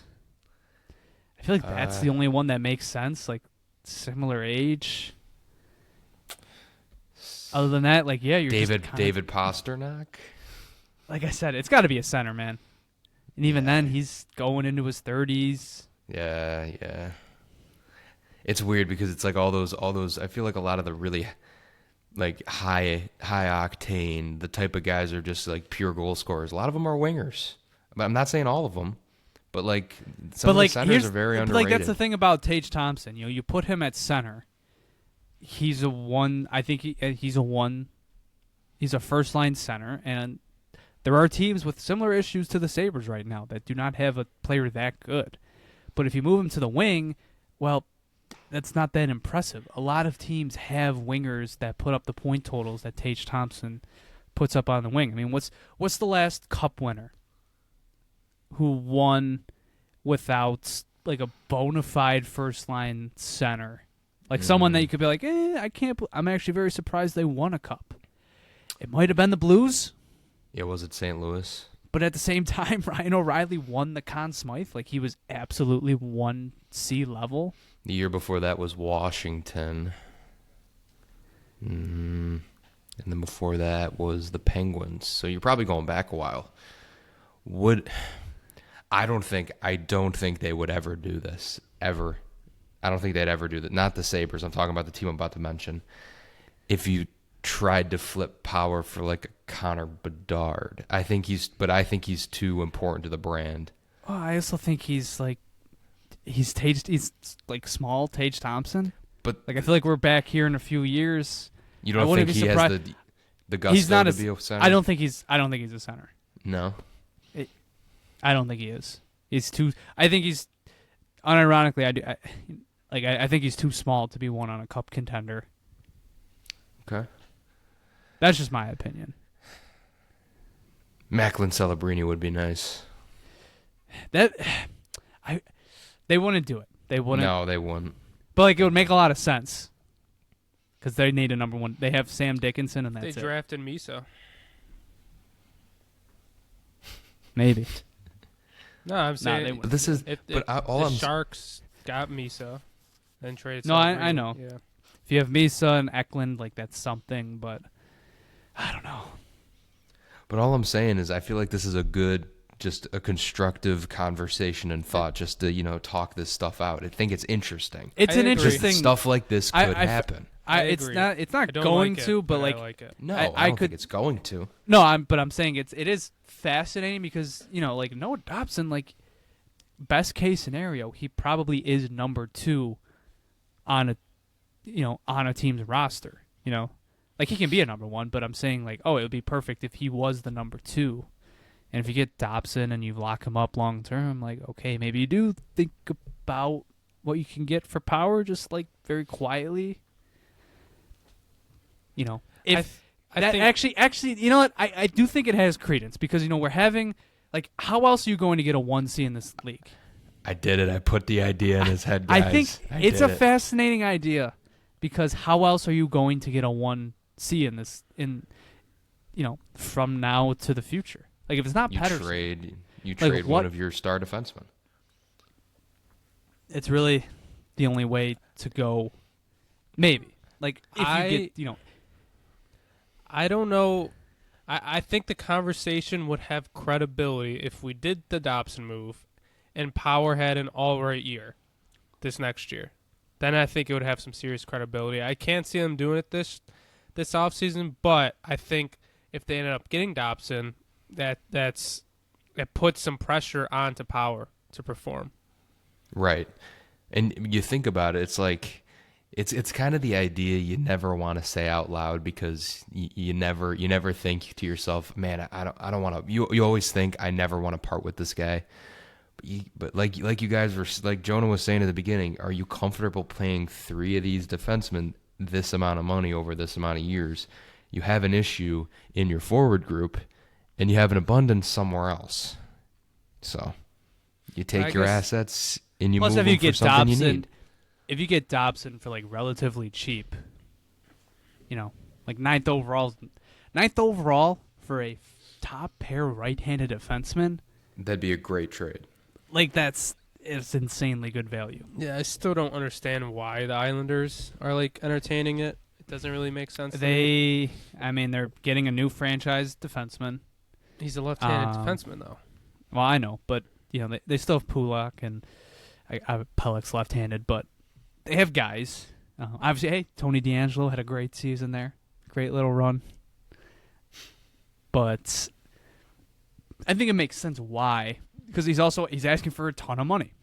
I feel like that's the only one that makes sense. Like similar age. Other than that, you're David Pasternak. Like I said, it's got to be a center, man. And even then, he's going into his 30s. Yeah. It's weird because it's like all those. I feel like a lot of the really high octane, the type of guys are just pure goal scorers. A lot of them are wingers. I'm not saying all of them, but some of the centers are very underrated. That's the thing about Tage Thompson. You put him at center. He's a 1. I think he's a 1. He's a first-line center, and there are teams with similar issues to the Sabres right now that do not have a player that good. But if you move him to the wing, well, that's not that impressive. A lot of teams have wingers that put up the point totals that Tage Thompson puts up on the wing. I mean, what's the last cup winner who won without a bona fide first-line center? Someone that you could be I can't. I'm actually very surprised they won a cup. It might have been the Blues. Yeah, was it St. Louis? But at the same time, Ryan O'Reilly won the Conn Smythe. He was absolutely 1C level. The year before that was Washington. And then before that was the Penguins. So you're probably going back a while. I don't think they would ever do this. Ever. I don't think they'd ever do that. Not the Sabres. I'm talking about the team I'm about to mention. If you tried to flip Power for a Connor Bedard, I think he's too important to the brand. Well, I also think he's like small Tage Thompson. But Like I feel like we're back here in a few years. you I don't wouldn't think be he has surprised. the gusto He's not to as- be a center? I don't think he's a center. No. I don't think he is. He's too. I think he's. Unironically, I think he's too small to be one on a cup contender. Okay. That's just my opinion. Macklin Celebrini would be nice. They wouldn't do it. They wouldn't. No, they wouldn't. But like it would make a lot of sense because they need a number one. They have Sam Dickinson, and They that's it. drafted Misa. Maybe. No, I'm saying they wouldn't. But this is. All the I'm Sharks got Misa, then traded. No, I Celebrini. know. Yeah. If you have Misa and Eklund, like that's something. But I don't know. But all I'm saying is, I feel like this is just a constructive conversation and thought, just to talk this stuff out. I think it's interesting. It's I an agree. interesting Stuff like this could happen. It's agree. not. It's not I don't going like it, to, but I like like it. No, I I don't could- think it's going to. no. I'm saying it is fascinating because like Noah Dobson, like best case scenario, he probably is number 2 on a team's roster. Like he can be a number 1, but I'm saying like, oh, it would be perfect if he was the number 2. And if you get Dobson and you lock him up long term, like okay, maybe you do think about what you can get for power, just like very quietly. If I that think actually, you know what? I do think it has credence because we're having like, how else are you going to get a 1C in this league? I did it. I put the idea in his head, guys. I think it's did a it. fascinating idea because how else are you going to get a 1C in this from now to the future? Like if it's not You Pettersson, trade what- one of your star defensemen. it's really the only way to go. Maybe like if you get I don't know. I think the conversation would have credibility if we did the Dobson move and Power had an all right year this next year. Then I think it would have some serious credibility. I can't see them doing it this offseason, but I think if they ended up getting Dobson, that puts some pressure onto Power to perform. Right. And you think about it, it's like it's kind of the idea you never want to say out loud because you never think to yourself, man, I don't want to. You always think I never want to part with this guy. But like you guys were, like Jonah was saying at the beginning, are you comfortable paying 3 of these defensemen this amount of money over this amount of years? You have an issue in your forward group, and you have an abundance somewhere else. So you take your assets and you plus move if you them for get something you Dobson, need. if you get Dobson for like relatively cheap, like ninth overall for a top pair right-handed defenseman, That'd be a great trade. like it's insanely good value. Yeah, I still don't understand why the Islanders are like entertaining it. It doesn't really make sense. to me. They're getting a new franchise defenseman. He's a left-handed Um, defenseman though. Well, I know, but they still have Pulak and Pellick's left-handed, but they have guys. Obviously, hey, Tony DeAngelo had a great season there, great little run. But I think it makes sense why, because he's asking for a ton of money,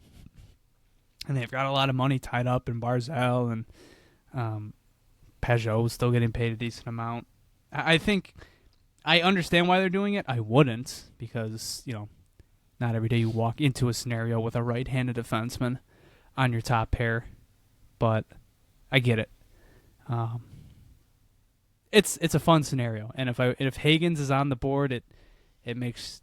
and they've got a lot of money tied up in Barzal and Peugeot's still getting paid a decent amount. I think I understand why they're doing it. I wouldn't, because not every day you walk into a scenario with a right-handed defenseman on your top pair, but I get it. It's a fun scenario, and if Hagens is on the board, it makes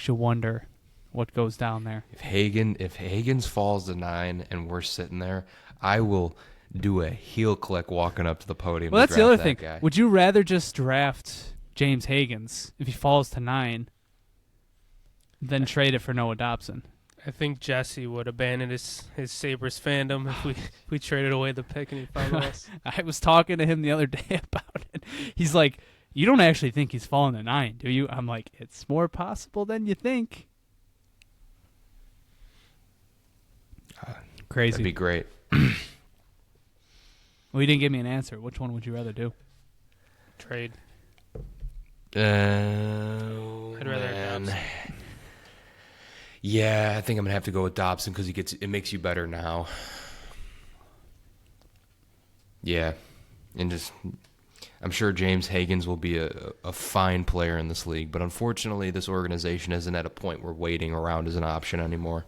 you wonder what goes down there. If Hagens falls to 9 and we're sitting there, I will do a heel click walking up to the podium. Well, to that's the other draft thing. that guy. Would you rather just draft James Hagens if he falls to 9 than trade it for Noah Dobson? I think Jesse would abandon his Sabres fandom if we traded away the pick and he found us. I was talking to him the other day about it. He's like, you don't actually think he's fallen to 9, do you? I'm like, it's more possible than you think. Crazy. That'd be great. Well, you didn't give me an answer. Which one would you rather do? Trade. I'd rather have Dobson. Yeah, I think I'm gonna have to go with Dobson because it makes you better now. Yeah, and just I'm sure James Higgins will be a fine player in this league, but unfortunately, this organization isn't at a point where waiting around is an option anymore.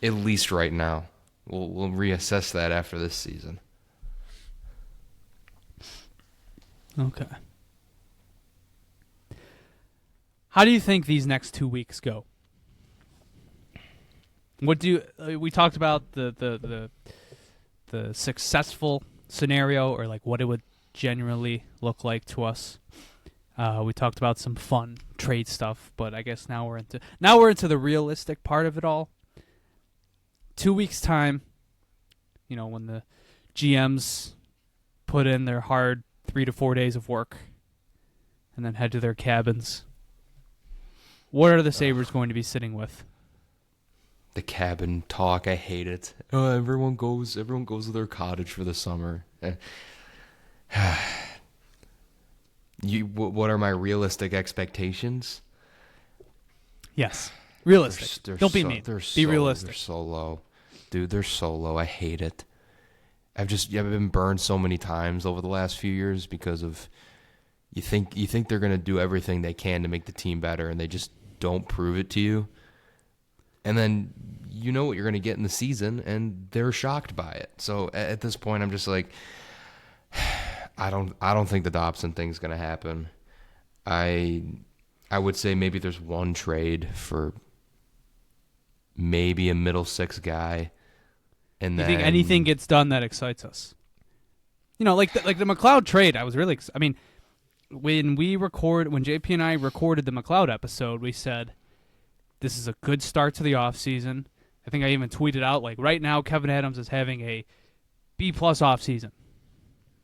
At least right now. We'll reassess that after this season. Okay. How do you think these next 2 weeks go? What do you, we talked about the successful scenario, or like what it would generally look like to us. We talked about some fun trade stuff, but I guess now we're into the realistic part of it all. 2 weeks time, when the GMs put in their hard 3 to 4 days of work and then head to their cabins. What are the Sabres going to be sitting with? The cabin talk, I hate it. Oh, everyone goes to their cottage for the summer. What are my realistic expectations? Yes, realistic. Don't be mean. Be realistic. They're so low, dude. They're so low. I hate it. I've been burned so many times over the last few years because of you think they're gonna do everything they can to make the team better, and they just don't prove it to you. And then you know what you're going to get in the season, and they're shocked by it. So at this point, I'm just like, I don't think the Dobson thing's going to happen. I would say maybe there's one trade for maybe a middle six guy, and you then think anything gets done that excites us? Like the McLeod trade. I was really. I mean, when JP and I recorded the McLeod episode, we said this is a good start to the offseason. I think I even tweeted out, like, right now Kevin Adams is having a B+ offseason.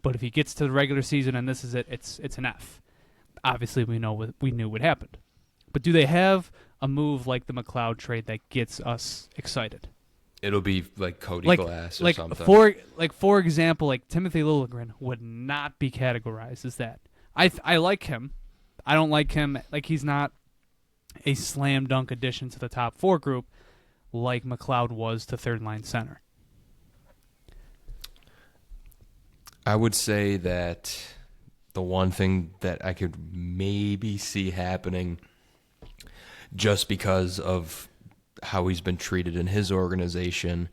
But if he gets to the regular season and this is it, it's an F. Obviously, we knew what happened. But do they have a move like the McLeod trade that gets us excited? It'll be like Cody Glass or something. For example, like Timothy Liljegren would not be categorized as that. I like him. I don't like him. Like, he's not a slam dunk addition to the top 4 group like McLeod was to third line center. I would say that the one thing that I could maybe see happening, just because of how he's been treated in his organization,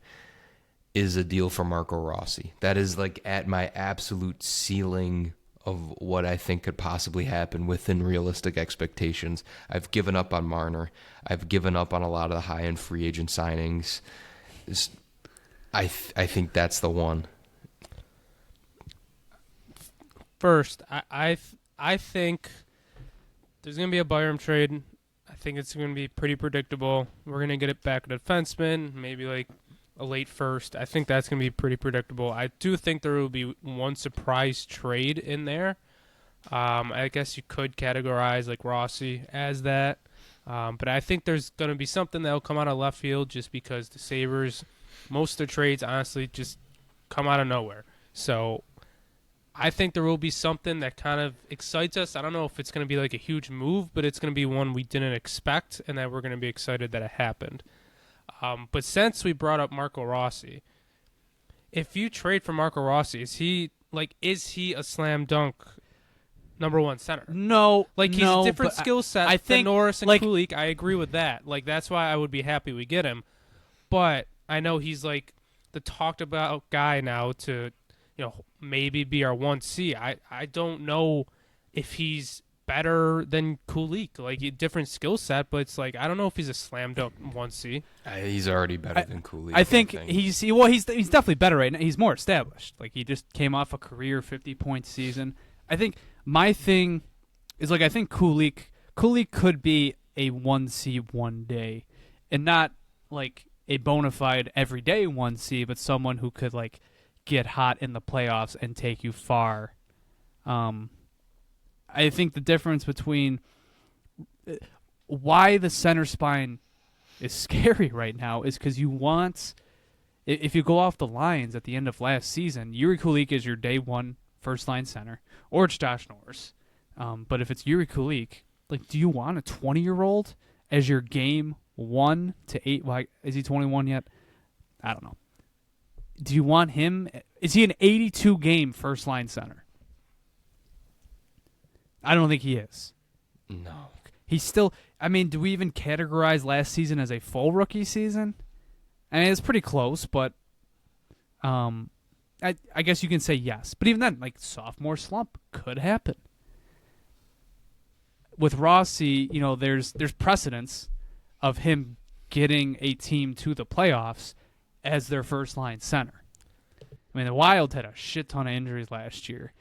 is a deal for Marco Rossi. That is like at my absolute ceiling of what I think could possibly happen within realistic expectations. I've given up on Marner. I've given up on a lot of the high-end free agent signings. I think that's the one. First, I think there's going to be a Byram trade. I think it's going to be pretty predictable. We're going to get it back at defenseman, maybe like a late first. I think that's going to be pretty predictable. I do think there will be one surprise trade in there. I guess you could categorize like Rossi as that. But I think there's going to be something that will come out of left field just because the Sabres, most of their trades, honestly, just come out of nowhere. So I think there will be something that kind of excites us. I don't know if it's going to be like a huge move, but it's going to be one we didn't expect and that we're going to be excited that it happened. But since we brought up Marco Rossi, if you trade for Marco Rossi, is he a slam dunk number 1 center? No, he's a different skill set than Norris and Kulich. I agree with that. Like, that's why I would be happy we get him. But I know he's like the talked about guy now to, maybe be our 1C. I don't know if he's better than Kulich, like a different skill set, but it's like I don't know if he's a slam dunk 1C. He's already better than Kulich. I think he's definitely better right now. He's more established. Like, he just came off a career 50-point season. I think my thing is, like, I think Kulich could be a 1C one day, and not like a bona fide everyday 1C, but someone who could like get hot in the playoffs and take you far. I think the difference between why the center spine is scary right now is because you want, if you go off the lines at the end of last season, Yuri Kulich is your day 1 first line center, or it's Josh Norris. But if it's Yuri Kulich, like, do you want a 20-year-old as your game 1 to 8. Why is he 21 yet? I don't know. Do you want him? Is he an 82 game first line center? I don't think he is. No. He's still. I mean, do we even categorize last season as a full rookie season? I mean, it's pretty close, but I guess you can say yes. But even then, like, sophomore slump could happen. With Rossi, there's precedence of him getting a team to the playoffs as their first line center. I mean, the Wild had a shit ton of injuries last year.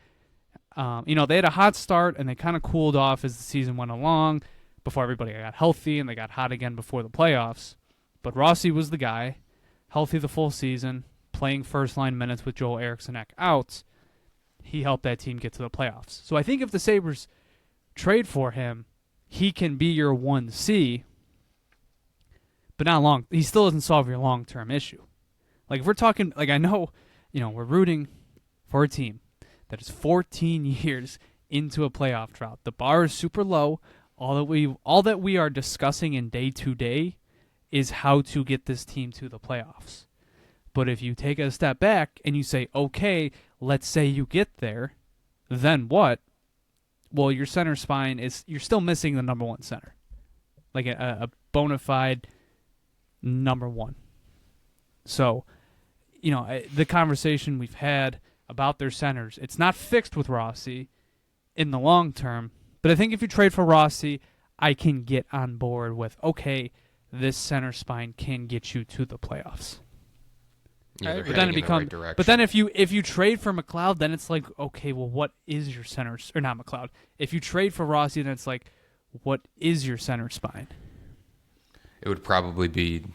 They had a hot start and they kind of cooled off as the season went along before everybody got healthy and they got hot again before the playoffs. But Rossi was the guy, healthy the full season, playing first line minutes with Joel Eriksson out. He helped that team get to the playoffs. So I think if the Sabres trade for him, he can be your 1C, but not long. He still doesn't solve your long-term issue. Like, if we're talking, like, I know, we're rooting for a team that is 14 years into a playoff drought. The bar is super low. All that we are discussing in day-to-day is how to get this team to the playoffs. But if you take a step back and you say, okay, let's say you get there, then what? Well, your center spine you're still missing the number one center. Like a bona fide number one. So, the conversation we've had about their centers, it's not fixed with Rossi in the long term. But I think if you trade for Rossi, I can get on board with, okay, this center spine can get you to the playoffs. Yeah, But then it becomes. But then if you trade for McLeod, then it's like, okay, well, what is your center? Or not McLeod. If you trade for Rossi, then it's like, what is your center spine? It would probably be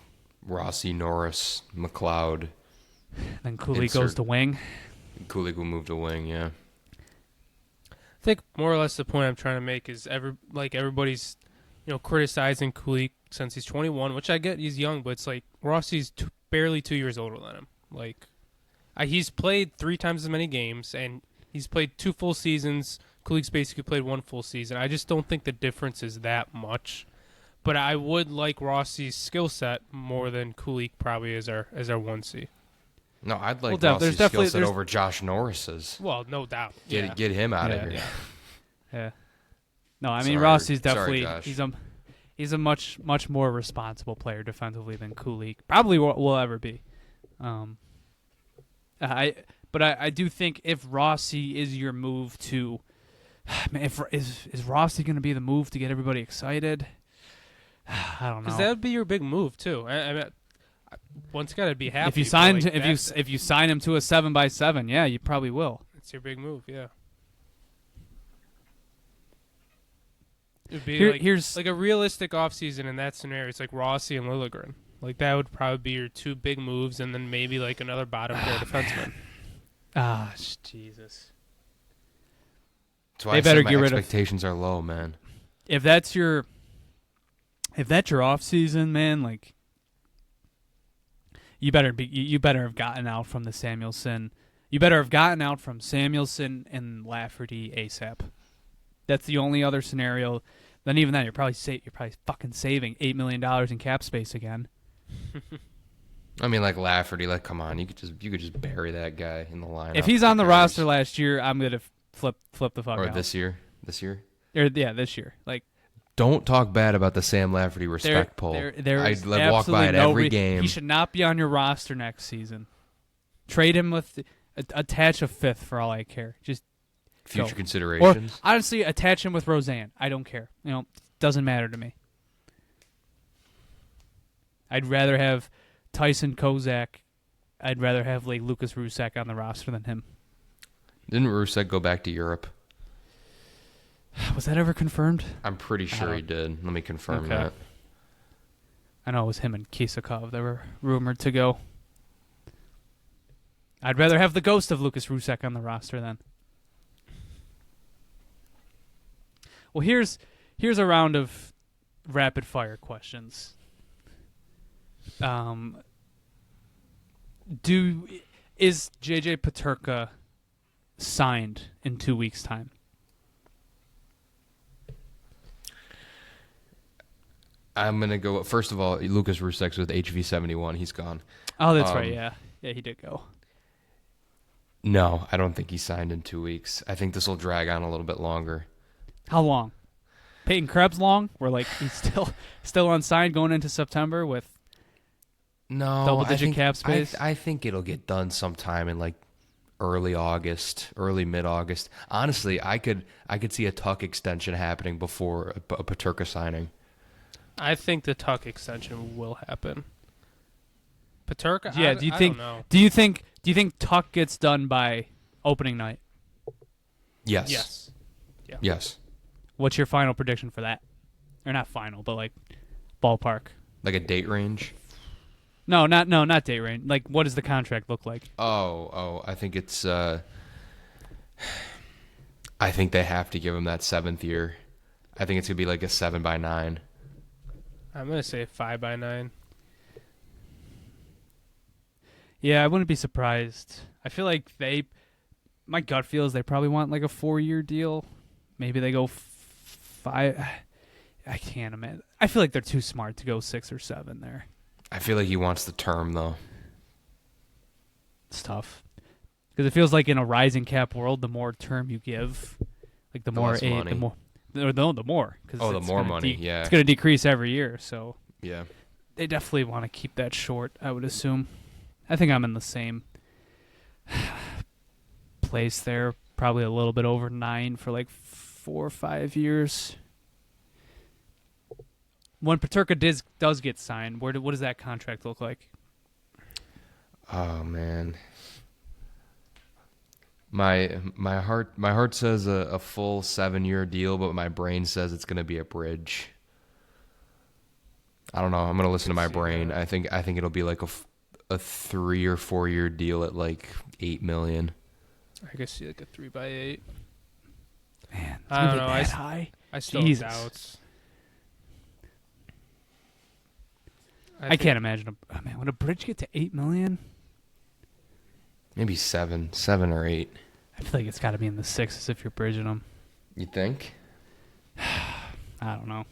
Rossi, Norris, McLeod. Then Cooley goes to wing. Cooley will move to wing, yeah. I think more or less the point I'm trying to make is everybody's, criticizing Cooley since he's 21, which I get he's young, but it's like Rossi's barely 2 years older than him. Like, he's played 3 times as many games, and he's played 2 full seasons. Kulik's basically played 1 full season. I just don't think the difference is that much. But I would like Rossi's skill set more than Kulik probably as our 1C. No, I'd like Rossi's skill set over Josh Norris's. Well, no doubt. Get him out of here. Yeah. No, I mean, Rossi's definitely he's a much more responsible player defensively than Kulik probably will ever be. But I do think if Rossi is your move to, is Rossi going to be the move to get everybody excited? I don't know. Because that would be your big move too. I mean, once again, I'd be happy if you sign him to a 7x7. Yeah, you probably will. It's your big move. Yeah. It'd be here's like a realistic offseason in that scenario. It's like Rossi and Liljegren. Like, that would probably be your 2 big moves, and then maybe like another bottom pair defenseman. Jesus. That's why I better get rid of expectations are low, man. If that's your off season, man, like, you better have gotten out from the Samuelsson. You better have gotten out from Samuelsson and Lafferty ASAP. That's the only other scenario. Then even then, you're probably fucking saving $8 million in cap space again. I mean, like Lafferty, like, come on, you could just bury that guy in the lineup. If he's on the roster last year, I'm gonna flip the fuck out. Or this year. This year. Like, don't talk bad about the Sam Lafferty respect poll. I'd walk by it every game. He should not be on your roster next season. Trade him with attach a 5th for all I care. Just future considerations. Or honestly, attach him with Roseanne. I don't care. Doesn't matter to me. I'd rather have Tyson Kozak. I'd rather have like Lucas Rusak on the roster than him. Didn't Rusak go back to Europe? Was that ever confirmed? I'm pretty sure he did. Let me confirm that. I know it was him and Kisakov that were rumored to go. I'd rather have the ghost of Lucas Rusak on the roster then. Well, here's a round of rapid fire questions. Is JJ Peterka signed in 2 weeks' time? I'm gonna go. First of all, Lucas Rustek's with HV71. He's gone. Oh, that's right. Yeah, he did go. No, I don't think he signed in 2 weeks. I think this will drag on a little bit longer. How long? Peyton Krebs long? We're like he's still unsigned going into September with double-digit cap space. I think it'll get done sometime in like early August, early mid-August. Honestly, I could see a Tuck extension happening before a Peterka signing. I think the Tuck extension will happen. Peterka, yeah. I don't know. Do you think Tuck gets done by opening night? Yes. Yes. Yeah. Yes. What's your final prediction for that? Or not final, but like ballpark. Like a date range? No, not date range. Like, what does the contract look like? Oh, I think it's. I think they have to give him that 7th year. I think it's gonna be like a 7x9. I'm gonna say 5x9. Yeah, I wouldn't be surprised. I feel like my gut feels they probably want like a 4-year deal. Maybe they go 5. I can't imagine. I feel like they're too smart to go 6 or 7 there. I feel like he wants the term though. It's tough because it feels like in a rising cap world, the more term you give, like the more less money. the more. Cause the it's more gonna money. Yeah. it's going to decrease every year. So Yeah. they definitely want to keep that short, I would assume. I think I'm in the same place there. Probably a little bit over 9 for like 4 or 5 years. When Peterka does get signed, what does that contract look like? Oh man. My heart says a full 7-year deal, but my brain says it's gonna be a bridge. I don't know. I'm gonna listen to my brain. I think it'll be like a 3 or 4 year deal at like $8 million. I could see like a 3x8. Man, it's I don't know. that high. I still Jesus. have doubts. I can't imagine. Would a bridge get to $8 million? Maybe 7 or 8. I feel like it's got to be in the 6s if you're bridging them. You think? I don't know.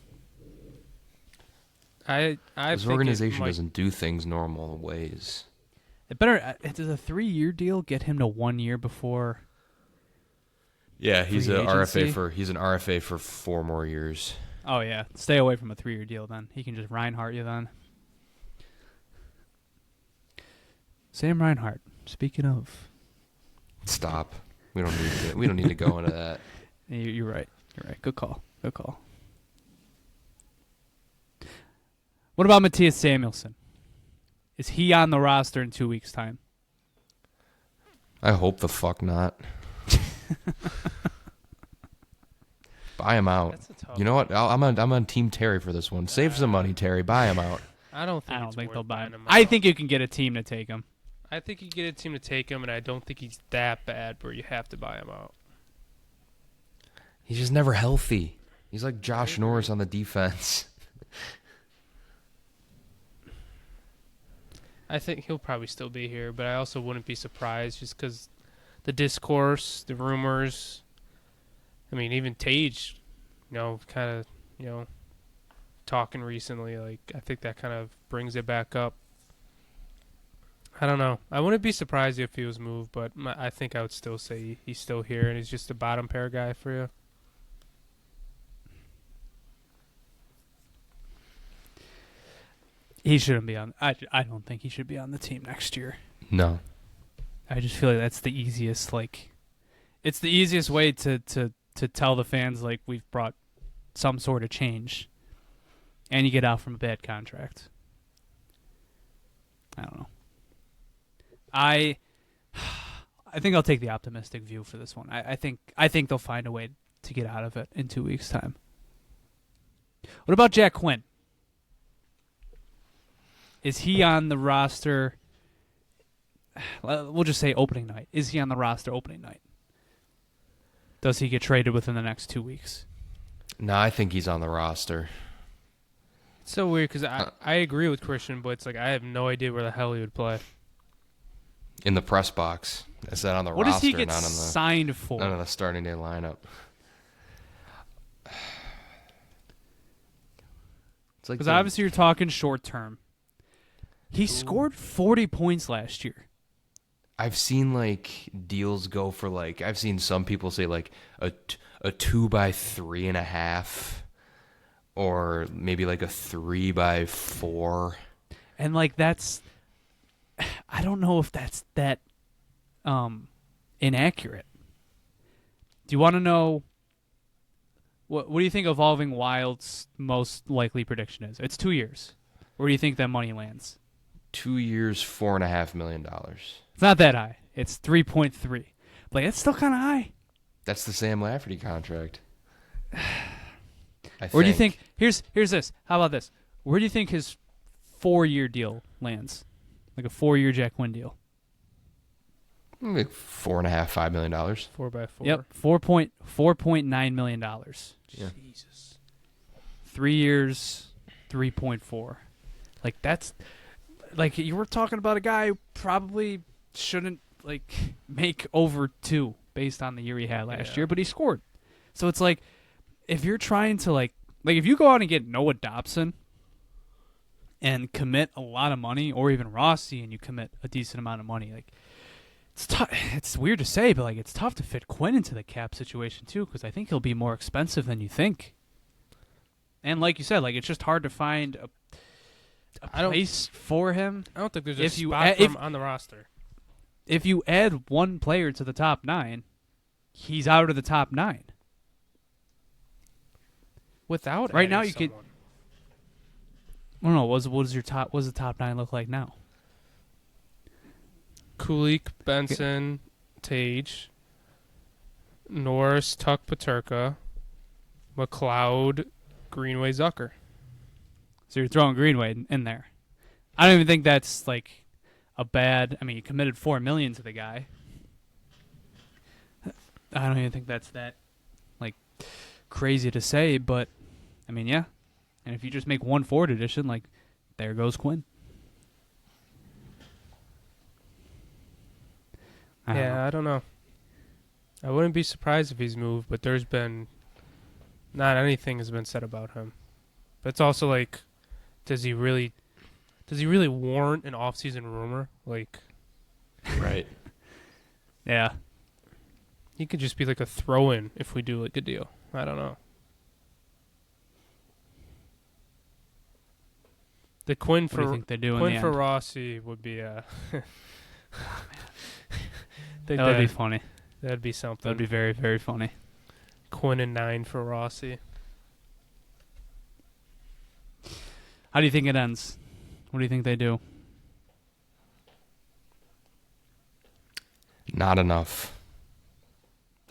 I This think organization doesn't do things normal ways. It better. Does a 3-year deal get him to 1 year before? Yeah, he's free an agency? RFA for 4 more years. Oh yeah, stay away from a 3-year deal. Then he can just Reinhardt you. Then Sam Reinhardt. Speaking of, Stop. We don't need to go into that. you're right. You're right. Good call. Good call. What about Matthias Samuelsson? Is he on the roster in 2 weeks' time? I hope the fuck not. Buy him out. That's a tough You know what? I'm on Team Terry for this one. Save some money, Terry. Buy him out. I don't I don't it's think worth they'll buy buying him. him I out. think you can get a team to take him. I think you get a team to take him, and I don't think he's that bad where you have to buy him out. He's just never healthy. He's like Josh Norris on the defense. I think he'll probably still be here, but I also wouldn't be surprised just because the discourse, the rumors. I mean, even Tage, kind of, talking recently. Like, I think that kind of brings it back up. I don't know. I wouldn't be surprised if he was moved, but I think I would still say he's still here, and he's just a bottom pair guy for you. He shouldn't be on. I don't think he should be on the team next year. No. I just feel like that's the easiest. Like, it's the easiest way to tell the fans like we've brought some sort of change, and you get out from a bad contract. I don't know. I think I'll take the optimistic view for this one. I think they'll find a way to get out of it in 2 weeks' time. What about Jack Quinn? Is he on the roster? We'll just say opening night. Is he on the roster opening night? Does he get traded within the next 2 weeks? No, I think he's on the roster. It's so weird because I agree with Christian, but it's like I have no idea where the hell he would play. In the press box. Is that on the What roster? does he get not signed for? on the starting day lineup. It's like Because obviously you're talking short term. He scored 40 points last year. I've seen like deals go for like I've seen some people say like a 2 by 3.5, or maybe like a 3 by 4. And like that's, I don't know if that's that inaccurate. Do you want to know what do you think Evolving Wild's most likely prediction is? It's 2 years. Where do you think that money lands? 2 years, $4.5 million. It's not that high. It's 3.3. Like it's still kind of high. That's the Sam Lafferty contract. Where do you think? Here's this. How about this? Where do you think his 4-year deal lands? Like a 4-year Jack Quinn deal. Like $4.5 $5 million. 4 by 4. Yep, $4.9 million. Yeah. Jesus. 3 years, 3.4. Like that's like you were talking about a guy who probably shouldn't like make over 2 based on the year he had last year, but he scored. So it's like if you're trying to like if you go out and get Noah Dobson and commit a lot of money, or even Rossi and you commit a decent amount of money, like it's tough. It's weird to say, but like it's tough to fit Quinn into the cap situation too, because I think he'll be more expensive than you think. And like you said, like it's just hard to find a place for him. I don't think there's If a you spot for him on the roster. If you add one player to the top 9, he's out of the top 9. Without Right now, you someone. could. I don't know. What does the top 9 look like now? Kulik, Benson, Tage, Norris, Tuck, Paterka, McLeod, Greenway, Zucker. So you're throwing Greenway in there. I don't even think that's like a bad. I mean, you committed $4 million to the guy. I don't even think that's that like crazy to say, but I mean, yeah. And if you just make one forward addition, like there goes Quinn. I don't know. I wouldn't be surprised if he's moved, but there's been not anything has been said about him. But it's also like, does he really warrant an off-season rumor? Like, Right. Yeah. he could just be like a throw-in if we do like a deal. I don't know. The Quinn What do you for think they do in Quinn the for end? Rossi would be That would be funny. That'd be something. That would be very, very funny. Quinn and 9 for Rossi. How do you think it ends? What do you think they do? Not enough.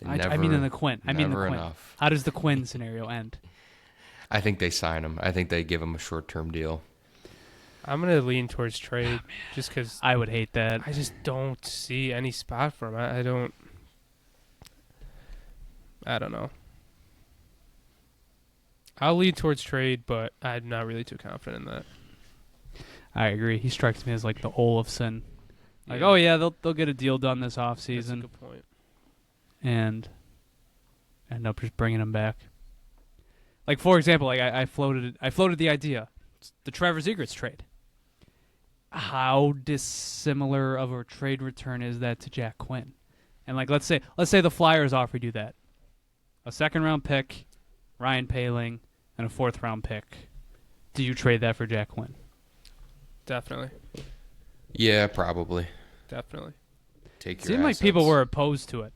I mean in the Quinn. I mean the never Quinn. enough. How does the Quinn scenario end? I think they sign him. I think they give him a short-term deal. I'm going to lean towards trade just because I would hate that. I just don't see any spot for him. I don't know. I'll lean towards trade, but I'm not really too confident in that. I agree. He strikes me as like the Olafson. Like, Yeah. oh yeah, they'll get a deal done this That's a offseason good point. and end up just bringing him back. Like for example, like I floated the idea, the Trevor Zegras trade. How dissimilar of a trade return is that to Jack Quinn? And like let's say the Flyers offered you that. A 2nd-round pick, Ryan Poehling, and a 4th-round pick. Do you trade that for Jack Quinn? Definitely. Yeah, probably. Definitely. Take your Seemed like people were opposed to it.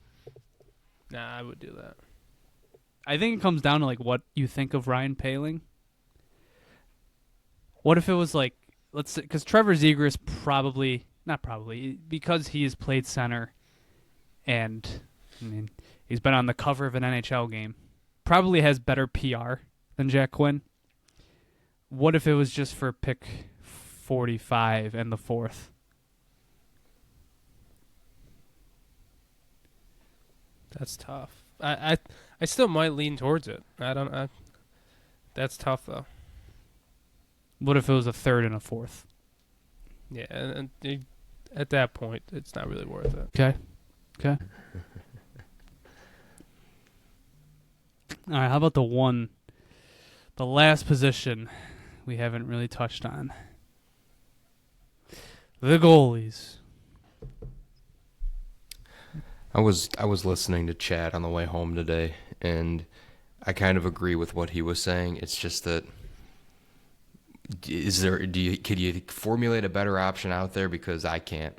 Nah, I would do that. I think it comes down to like what you think of Ryan Poehling. What if it was like, let's say, because Trevor Zegras because he has played center, and I mean he's been on the cover of an NHL game, probably has better PR than Jack Quinn. What if it was just for pick 45 and the 4th? That's tough. I still might lean towards it. That's tough though. What if it was a 3rd and a 4th? Yeah, and at that point, it's not really worth it. Okay. All right, how about the last position we haven't really touched on. The goalies. I was listening to Chad on the way home today, and I kind of agree with what he was saying. It's just that could you formulate a better option out there, because I can't.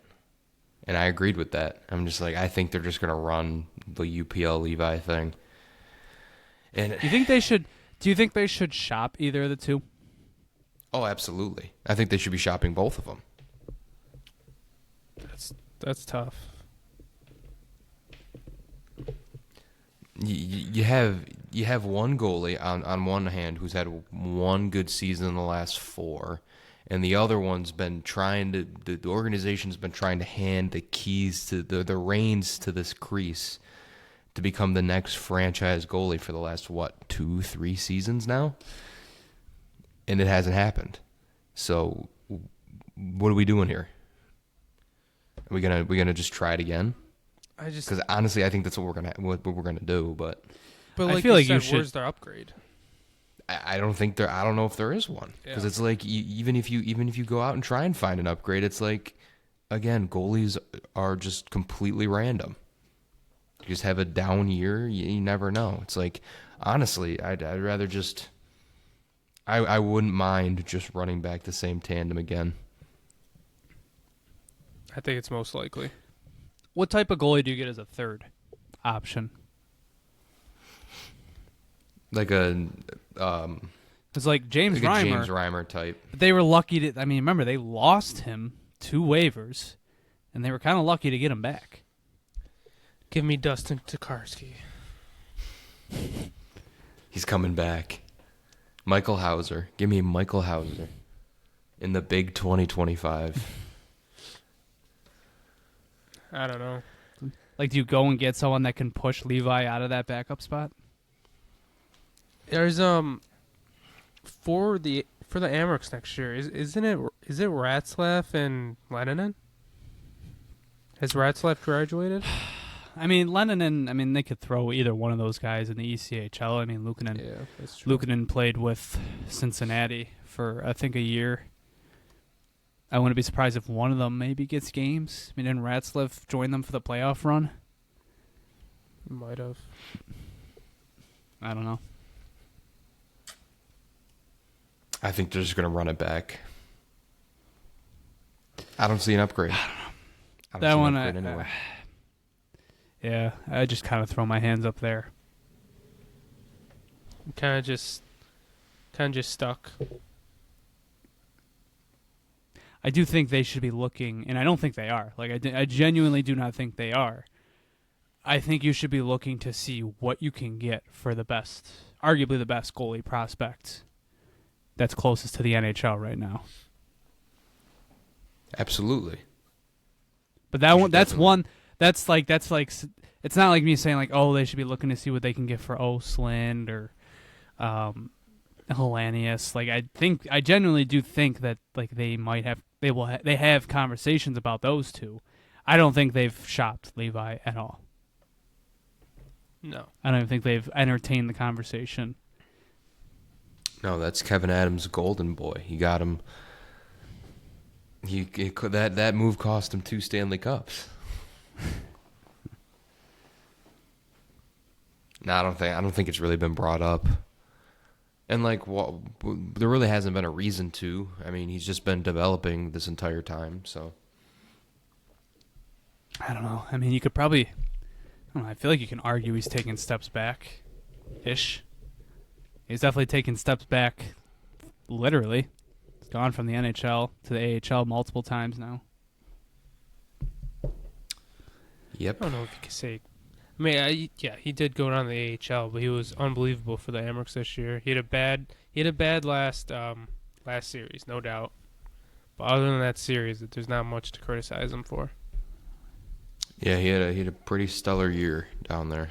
And I agreed with that. I'm just like, I think they're just gonna run the UPL Levi thing. And Do you think they should shop either of the two? oh, absolutely. I think they should be shopping both of them. That's tough. You have one goalie on one hand who's had one good season in the last 4, and the other one's been the organization's been trying to hand the keys to the reins to this crease to become the next franchise goalie for the last 2-3 seasons now, and it hasn't happened. So what are we doing here? Are we gonna just try it again? Because honestly, I think that's what we're gonna do. But like I feel like you you said, should. where's their upgrade? I don't know if there is one, because it's like even if you go out and try and find an upgrade, it's like, again, goalies are just completely random. You just have a down year, you never know. It's like, honestly, I'd rather just I wouldn't mind just running back the same tandem again. I think it's most likely. What type of goalie do you get as a third option? Like a It's like James Reimer type. They were lucky to. I mean, remember they lost him to waivers, and they were kind of lucky to get him back. Give me Dustin Tokarski. He's coming back. Michael Hauser. Give me Michael Hauser in the big 2025. I don't know. Like, do you go and get someone that can push Levi out of that backup spot? There's for the Amerks next year. Is it Ratzlaff and Lennon? Has Ratzlaff graduated? I mean, Lennon. They could throw either one of those guys in the ECHL. I mean, Luukkonen. Yeah, that's true. Luukkonen played with Cincinnati for I think a year. I wouldn't be surprised if one of them maybe gets games. I mean, didn't Ratzlaff join them for the playoff run? Might have. I don't know. I think they're just going to run it back. I don't see an upgrade. I don't That see one, an upgrade anyway. Yeah, I just kind of throw my hands up there. Kind of just stuck. I do think they should be looking, and I don't think they are. Like, I genuinely do not think they are. I think you should be looking to see what you can get for the best, arguably the best goalie prospect that's closest to the NHL right now. Absolutely. But that's like it's not like me saying like, oh, they should be looking to see what they can get for Osland or Hellenius. Like, I genuinely do think that like they have conversations about those two. I don't think they've shopped Levi at all. No. I don't even think they've entertained the conversation. No, that's Kevin Adams' golden boy. He got him. That move cost him 2 Stanley Cups. No, I don't think it's really been brought up. And like, there really hasn't been a reason to. I mean, he's just been developing this entire time. So I don't know. I mean, you could probably. I don't know, I feel like you can argue he's taking steps back, ish. He's definitely taken steps back, literally. He's gone from the NHL to the AHL multiple times now. Yep. I don't know if you could say. I mean, he did go down to the AHL, but he was unbelievable for the Amerks this year. He had a bad last series, no doubt. But other than that series, there's not much to criticize him for. Yeah, he had a pretty stellar year down there.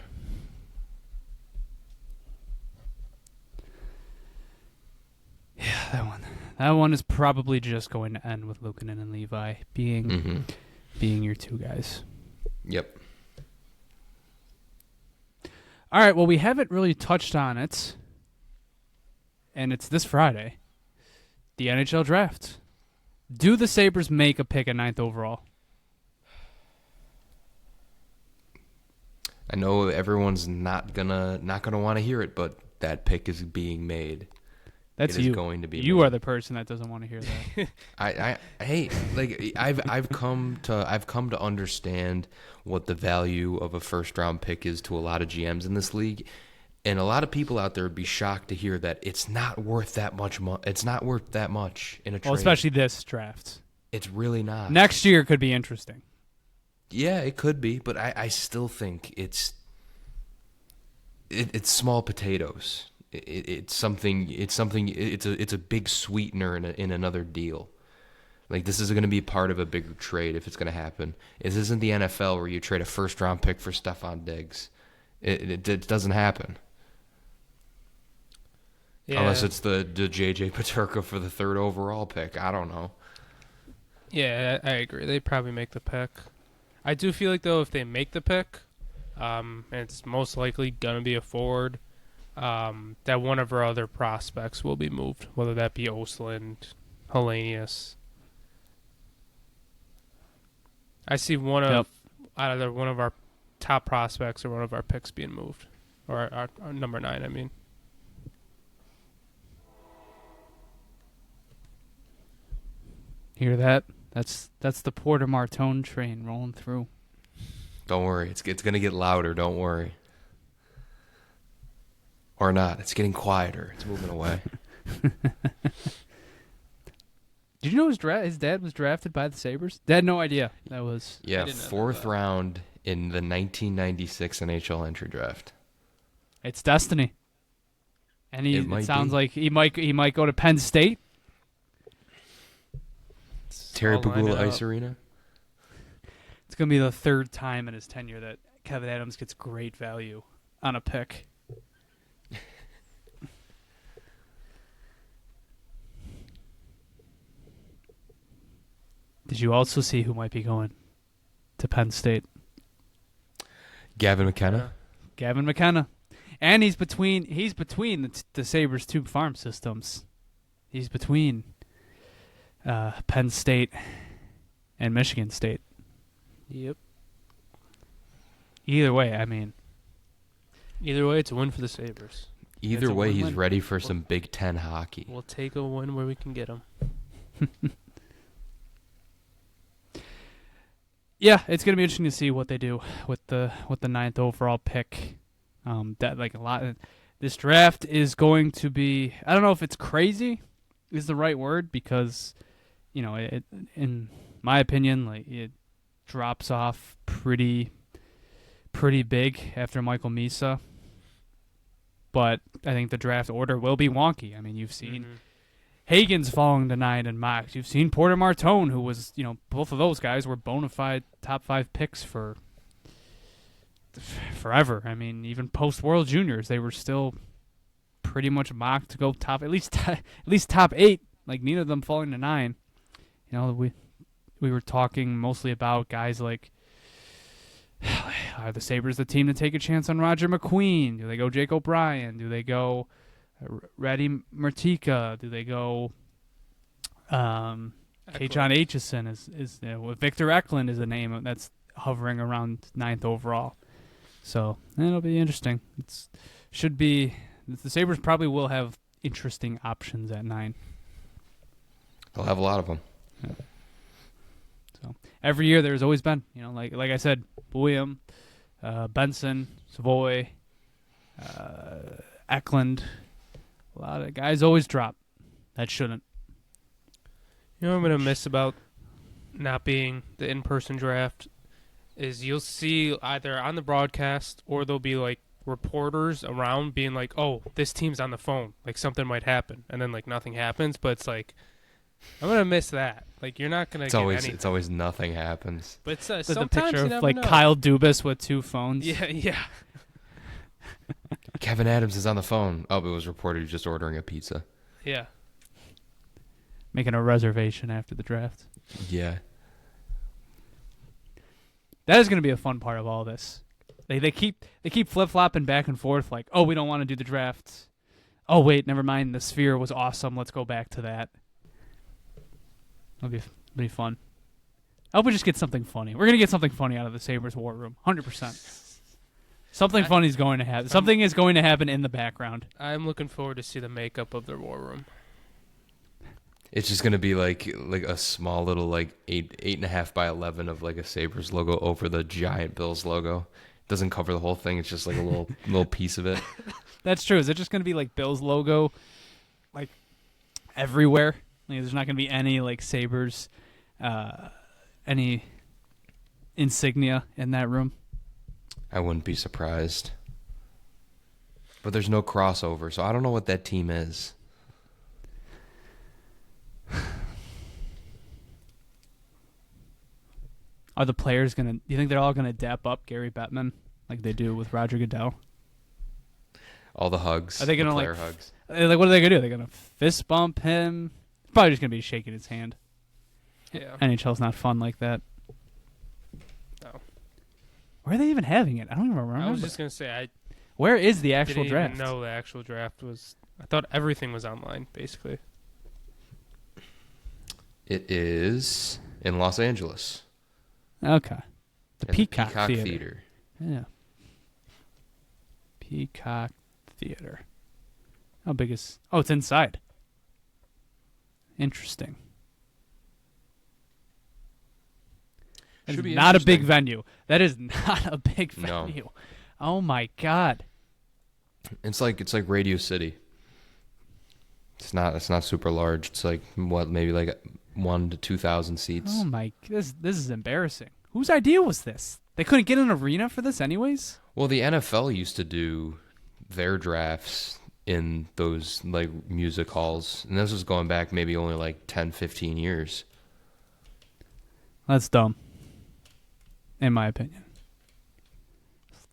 Yeah, that one is probably just going to end with Luukkonen and Levi being your two guys. Yep. All right, well, we haven't really touched on it, and it's this Friday. the NHL draft. Do the Sabres make a pick at 9th overall? I know everyone's not gonna want to hear it, but that pick is being made. That's It is you. going to be You made. are the person that doesn't want to hear that. I've come to understand what the value of a first round pick is to a lot of GMs in this league, and a lot of people out there would be shocked to hear that it's not worth that much. It's not worth that much in a trade. Well, especially this draft. It's really not. Next year could be interesting. Yeah, it could be, but I still think it's small potatoes. It's a big sweetener in another deal. Like, this is going to be part of a bigger trade if it's going to happen. This isn't the NFL where you trade a first round pick for Stephon Diggs. It doesn't happen. Yeah. Unless it's the JJ Peterka for the 3rd overall pick. I don't know. Yeah, I agree. They probably make the pick. I do feel like, though, if they make the pick, and it's most likely going to be a forward, that one of our other prospects will be moved, whether that be Osland, Hellenius. I see either one of our top prospects or one of our picks being moved, or our number 9, I mean. Hear that? That's the Porter Martone train rolling through. Don't worry. It's going to get louder. Don't worry. Or not. It's getting quieter. It's moving away. Did you know his dad was drafted by the Sabres? I had no idea. That was Yeah, didn't know 4th that. round in the 1996 NHL entry draft. it's destiny. And It might it sounds be. like he might go to Penn State. Terry All lined Pagula up. Ice Arena. It's going to be the 3rd time in his tenure that Kevin Adams gets great value on a pick. Did you also see who might be going to Penn State? Gavin McKenna. Gavin McKenna. And he's between the Sabres' 2 farm systems. He's between Penn State and Michigan State. Yep. Either way, I mean, Either way, it's a win for the Sabres. Either It's a way, he's win-win. ready for some Big Ten hockey. We'll take a win where we can get them. yeah, it's gonna be interesting to see what they do with the 9th overall pick. This draft is going to be. I don't know if it's crazy, is the right word, because, it in my opinion, like, it drops off pretty big after Michael Misa. But I think the draft order will be wonky. I mean, you've seen Hagen's falling to 9 and Mox. You've seen Porter Martone, who was, both of those guys were bona fide top 5 picks for forever. I mean, even post World Juniors, they were still pretty much mocked to go top, at least top 8. Like, neither of them falling to 9. We were talking mostly about guys like, are the Sabres the team to take a chance on Roger McQueen? Do they go Jake O'Brien? Do they go Reddy Mertika? Do they go John Aitchison? Is Victor Eklund is a name that's hovering around 9th overall. So it'll be interesting. The Sabres probably will have interesting options at 9. They'll have a lot of them. Yeah. So every year there's always been, like I said, William, Benson, Savoy, Eklund. A lot of guys always drop. That shouldn't. You know what I'm going to miss about not being the in-person draft is you'll see either on the broadcast or there'll be like reporters around being like, oh, this team's on the phone. Like something might happen. And then like nothing happens. But it's like, I'm going to miss that. Like you're not going to get anything. It's always nothing happens. But The sometimes picture you of never like know. Kyle Dubas with 2 phones. Yeah. Kevin Adams is on the phone. Oh, it was reported he's just ordering a pizza. Yeah. Making a reservation after the draft. Yeah. That is going to be a fun part of all this. They keep flip-flopping back and forth like, oh, we don't want to do the draft. Oh, wait, never mind. The Sphere was awesome. Let's go back to that. It'll be fun. I hope we just get something funny. We're gonna get something funny out of the Sabres war room, 100%. Something funny is going to happen. Something is going to happen in the background. I'm looking forward to see the makeup of their war room. It's just gonna be like a small little like 8.5 by 11 of like a Sabres logo over the giant Bills logo. It doesn't cover the whole thing. It's just like a little piece of it. That's true. Is it just gonna be like Bill's logo, like everywhere? Like, there's not gonna be any like Sabres, any insignia in that room. I wouldn't be surprised. But there's no crossover, so I don't know what that team is. Are the players gonna? Do you think they're all gonna dap up Gary Bettman like they do with Roger Goodell? All the hugs. Are they gonna the player like hugs? Like what are they gonna do? They're gonna fist bump him. Probably just gonna be shaking his hand. Yeah. NHL's not fun like that. No. Where are they even having it? I don't even remember. I was just gonna say Where is the actual didn't draft? even know the actual draft was. I thought everything was online, basically. It is in Los Angeles. Okay. The At Peacock, Peacock Theater. Yeah. Peacock Theater. How big is... Oh, it's inside. Interesting. That Should is be not a big interesting. venue. That is not a big No. venue. Oh, my God. It's like Radio City. It's not super large. It's like maybe like 1,000 to 2,000 seats. Oh, my... This is embarrassing. Whose idea was this? They couldn't get an arena for this anyways? Well, the NFL used to do their drafts in those like music halls, and this was going back maybe only like 10, 15 years. That's dumb. In my opinion.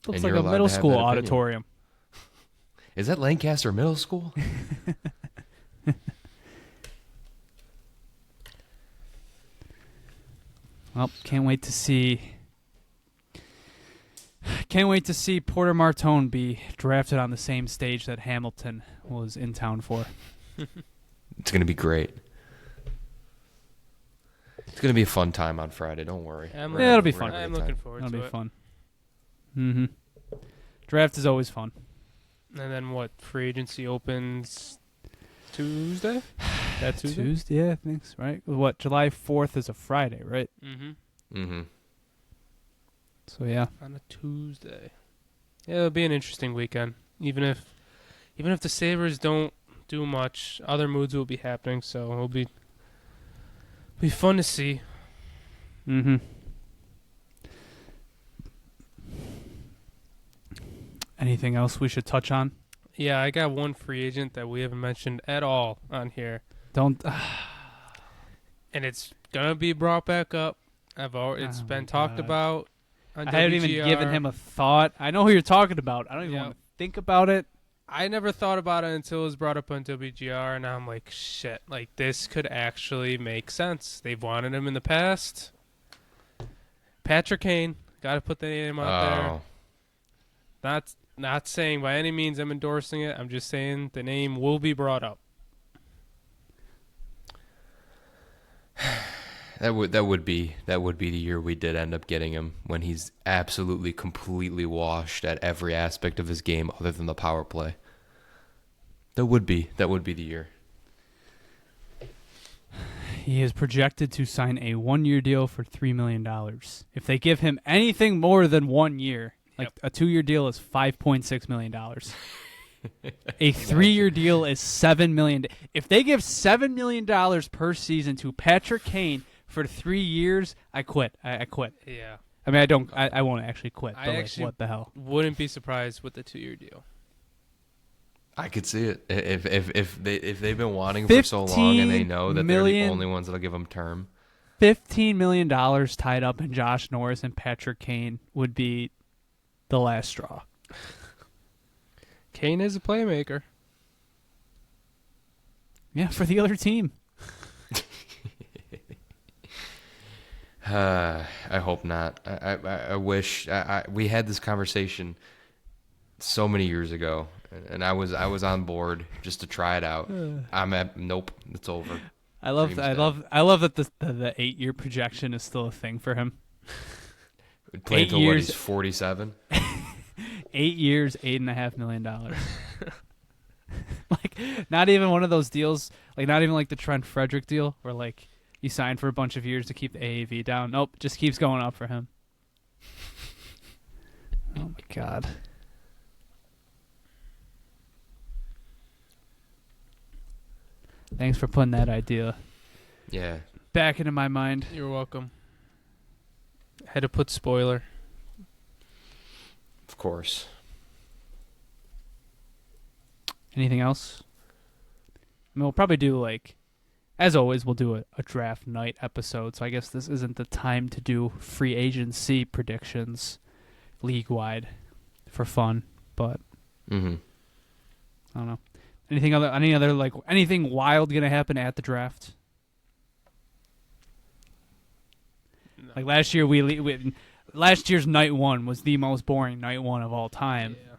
Looks And like you're a allowed middle to have school that opinion. auditorium. Is that Lancaster Middle School? Well, can't wait to see Porter Martone be drafted on the same stage that Hamilton was in town for. It's going to be great. It's going to be a fun time on Friday. Don't worry. I'm Yeah, it'll be We're fun. gonna have a I'm great looking time. forward That'll to be it. fun. Mm-hmm. Draft is always fun. And then what? Free agency opens Tuesday? That Tuesday? Tuesday, yeah, I think so, right? What, July 4th is a Friday, right? Mm-hmm. Mm-hmm. So, yeah. On a Tuesday. Yeah, it'll be an interesting weekend. Even if the Sabres don't do much, other moods will be happening, so it'll be fun to see. Mm-hmm. Anything else we should touch on? Yeah, I got one free agent that we haven't mentioned at all on here, Don't... and it's gonna be brought back up. It's Oh been my talked God. about on I haven't even WGR. given him a thought. I know who you're talking about. I don't even Yeah. want to think about it. I never thought about it until it was brought up on WGR, and now I'm like, shit, like this could actually make sense. They've wanted him in the past. Patrick Kane, got to put the name out there. Not saying by any means I'm endorsing it. I'm just saying the name will be brought up. That would be the year we did end up getting him, when he's absolutely completely washed at every aspect of his game other than the power play. That would be the year. He is projected to sign a 1-year deal for $3 million. If they give him anything more than 1 year, like a 2-year deal is $5.6 million. A 3-year deal is $7 million. If they give $7 million per season to Patrick Kane for 3 years, I quit. I quit. Yeah. I mean, I won't actually quit. But actually what the hell? wouldn't be surprised with the 2-year deal. I could see it if they've been wanting for so long, and they know that they're the only ones that'll give them term. $15 million tied up in Josh Norris and Patrick Kane would be the last straw. Kane is a playmaker. Yeah, for the other team. I hope not. I wish we had this conversation so many years ago, and I was on board just to try it out. Nope, it's over. I love Dreams I dead. love that the 8-year projection is still a thing for him. Play 8 until what? years. He's 47. 8 years, $8.5 million. Like, not even one of those deals. Like, not even like the Trent Frederick deal, where like you sign for a bunch of years to keep the AAV down. Nope, just keeps going up for him. Oh my god. Thanks for putting that idea Yeah. back into my mind. You're welcome. Had to put spoiler. Of course. Anything else? I mean, we'll probably do, like, as always, we'll do a draft night episode. So I guess this isn't the time to do free agency predictions league-wide for fun. But Mm-hmm. I don't know. Any other like anything wild gonna happen at the draft? No. Like last year, last year's night one was the most boring night one of all time. Yeah.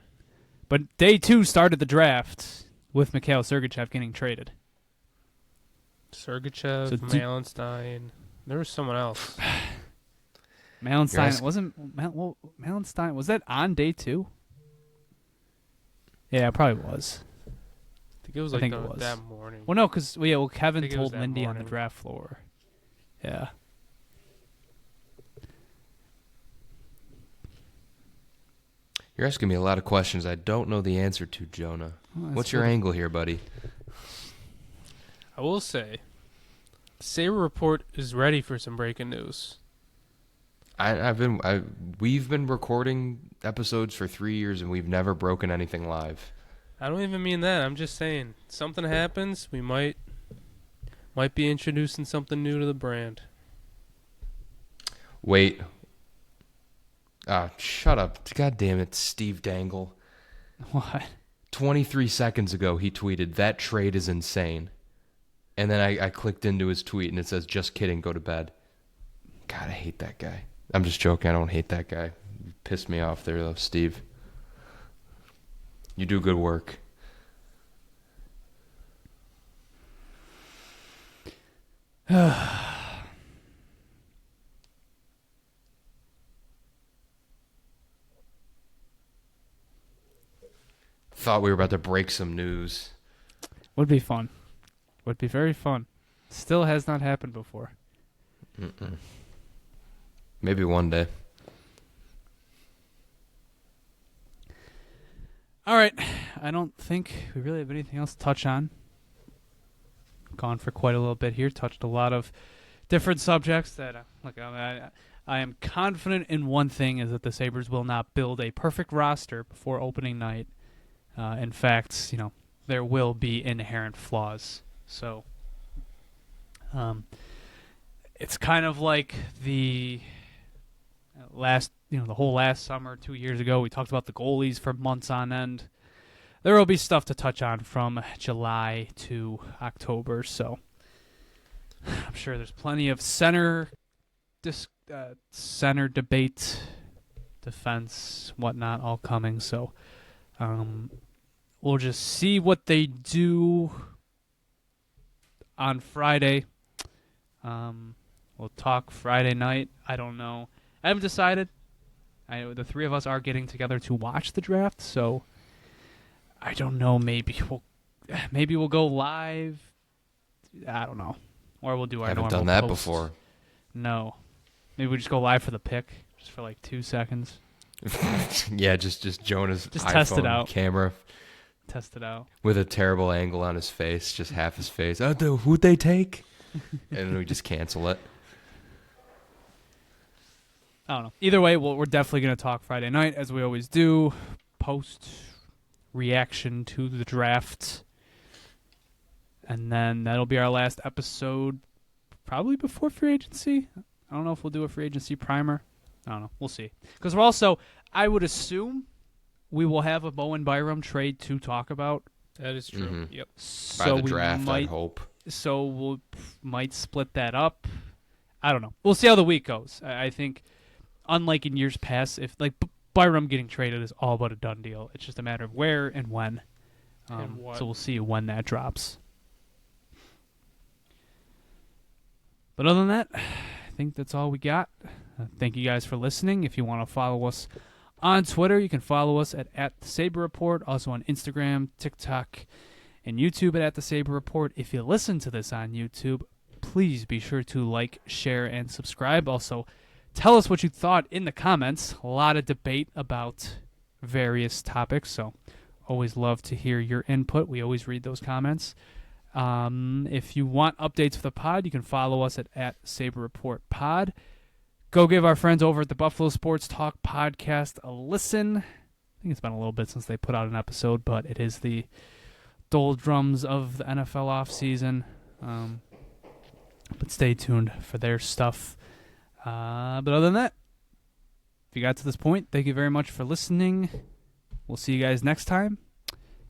But day 2 started the draft with Mikhail Sergachev getting traded. Sergachev, So Malenstein. There was someone else. Malenstein Malenstein was that on day 2? Yeah, it probably was. I think it was I like think it was. that morning. Well, no, because Kevin think it was told that Lindy on the morning. draft floor. Yeah. You're asking me a lot of questions I don't know the answer to, Jonah. Well, What's your angle here, buddy? I will say, Sabre Report is ready for some breaking news. We've been recording episodes for 3 years and we've never broken anything live. I don't even mean that. I'm just saying, something happens, we might be introducing something new to the brand. Wait. Ah, shut up. God damn it, Steve Dangle. What? 23 seconds ago, he tweeted, "That trade is insane." And then I clicked into his tweet and it says, "Just kidding, go to bed." God, I hate that guy. I'm just joking. I don't hate that guy. You pissed me off there, though, Steve. You do good work. Thought we were about to break some news. Would be fun. Would be very fun. Still has not happened before. Mm-mm. Maybe one day. All right. I don't think we really have anything else to touch on. Gone for quite a little bit here. Touched a lot of different subjects that, I am confident in one thing, is that the Sabres will not build a perfect roster before opening night. In fact, there will be inherent flaws. So, it's kind of like the whole last summer, 2 years ago, we talked about the goalies for months on end. There will be stuff to touch on from July to October, so I'm sure there's plenty of center debate, defense, whatnot, all coming. So we'll just see what they do on Friday. We'll talk Friday night. I don't know. I haven't decided. The three of us are getting together to watch the draft, so I don't know. Maybe we'll go live. I don't know. Or we'll do our Haven't normal done that post. before. No. Maybe we just go live for the pick, just for like 2 seconds. Yeah, just Jonah's Just iPhone test it out. camera Test it out. with a terrible angle on his face, just half his face. Who'd they take? And then we just cancel it. I don't know. Either way, we're definitely going to talk Friday night, as we always do. Post reaction to the draft. And then that'll be our last episode, probably before free agency. I don't know if we'll do a free agency primer. I don't know. We'll see. Because we're also, I would assume, we will have a Bowen Byram trade to talk about. That is true. Mhm. Yep. By So the we draft, I might, hope. so we'll might split that up. I don't know. We'll see how the week goes. I think, unlike in years past, if like Byram getting traded is all but a done deal. It's just a matter of where and when. And what. So we'll see when that drops. But other than that, I think that's all we got. Thank you guys for listening. If you want to follow us on Twitter, you can follow us at the Sabre Report. Also on Instagram, TikTok, and YouTube at the Sabre Report. If you listen to this on YouTube, please be sure to like, share, and subscribe. Also, tell us what you thought in the comments. A lot of debate about various topics, so always love to hear your input. We always read those comments. If you want updates for the pod, you can follow us at Sabre Report Pod. Go give our friends over at the Buffalo Sports Talk podcast a listen. I think it's been a little bit since they put out an episode, but it is the doldrums of the NFL offseason. But stay tuned for their stuff. But other than that, if you got to this point, thank you very much for listening. We'll see you guys next time.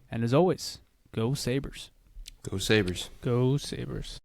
And as always, go Sabres. Go Sabres. Go Sabres.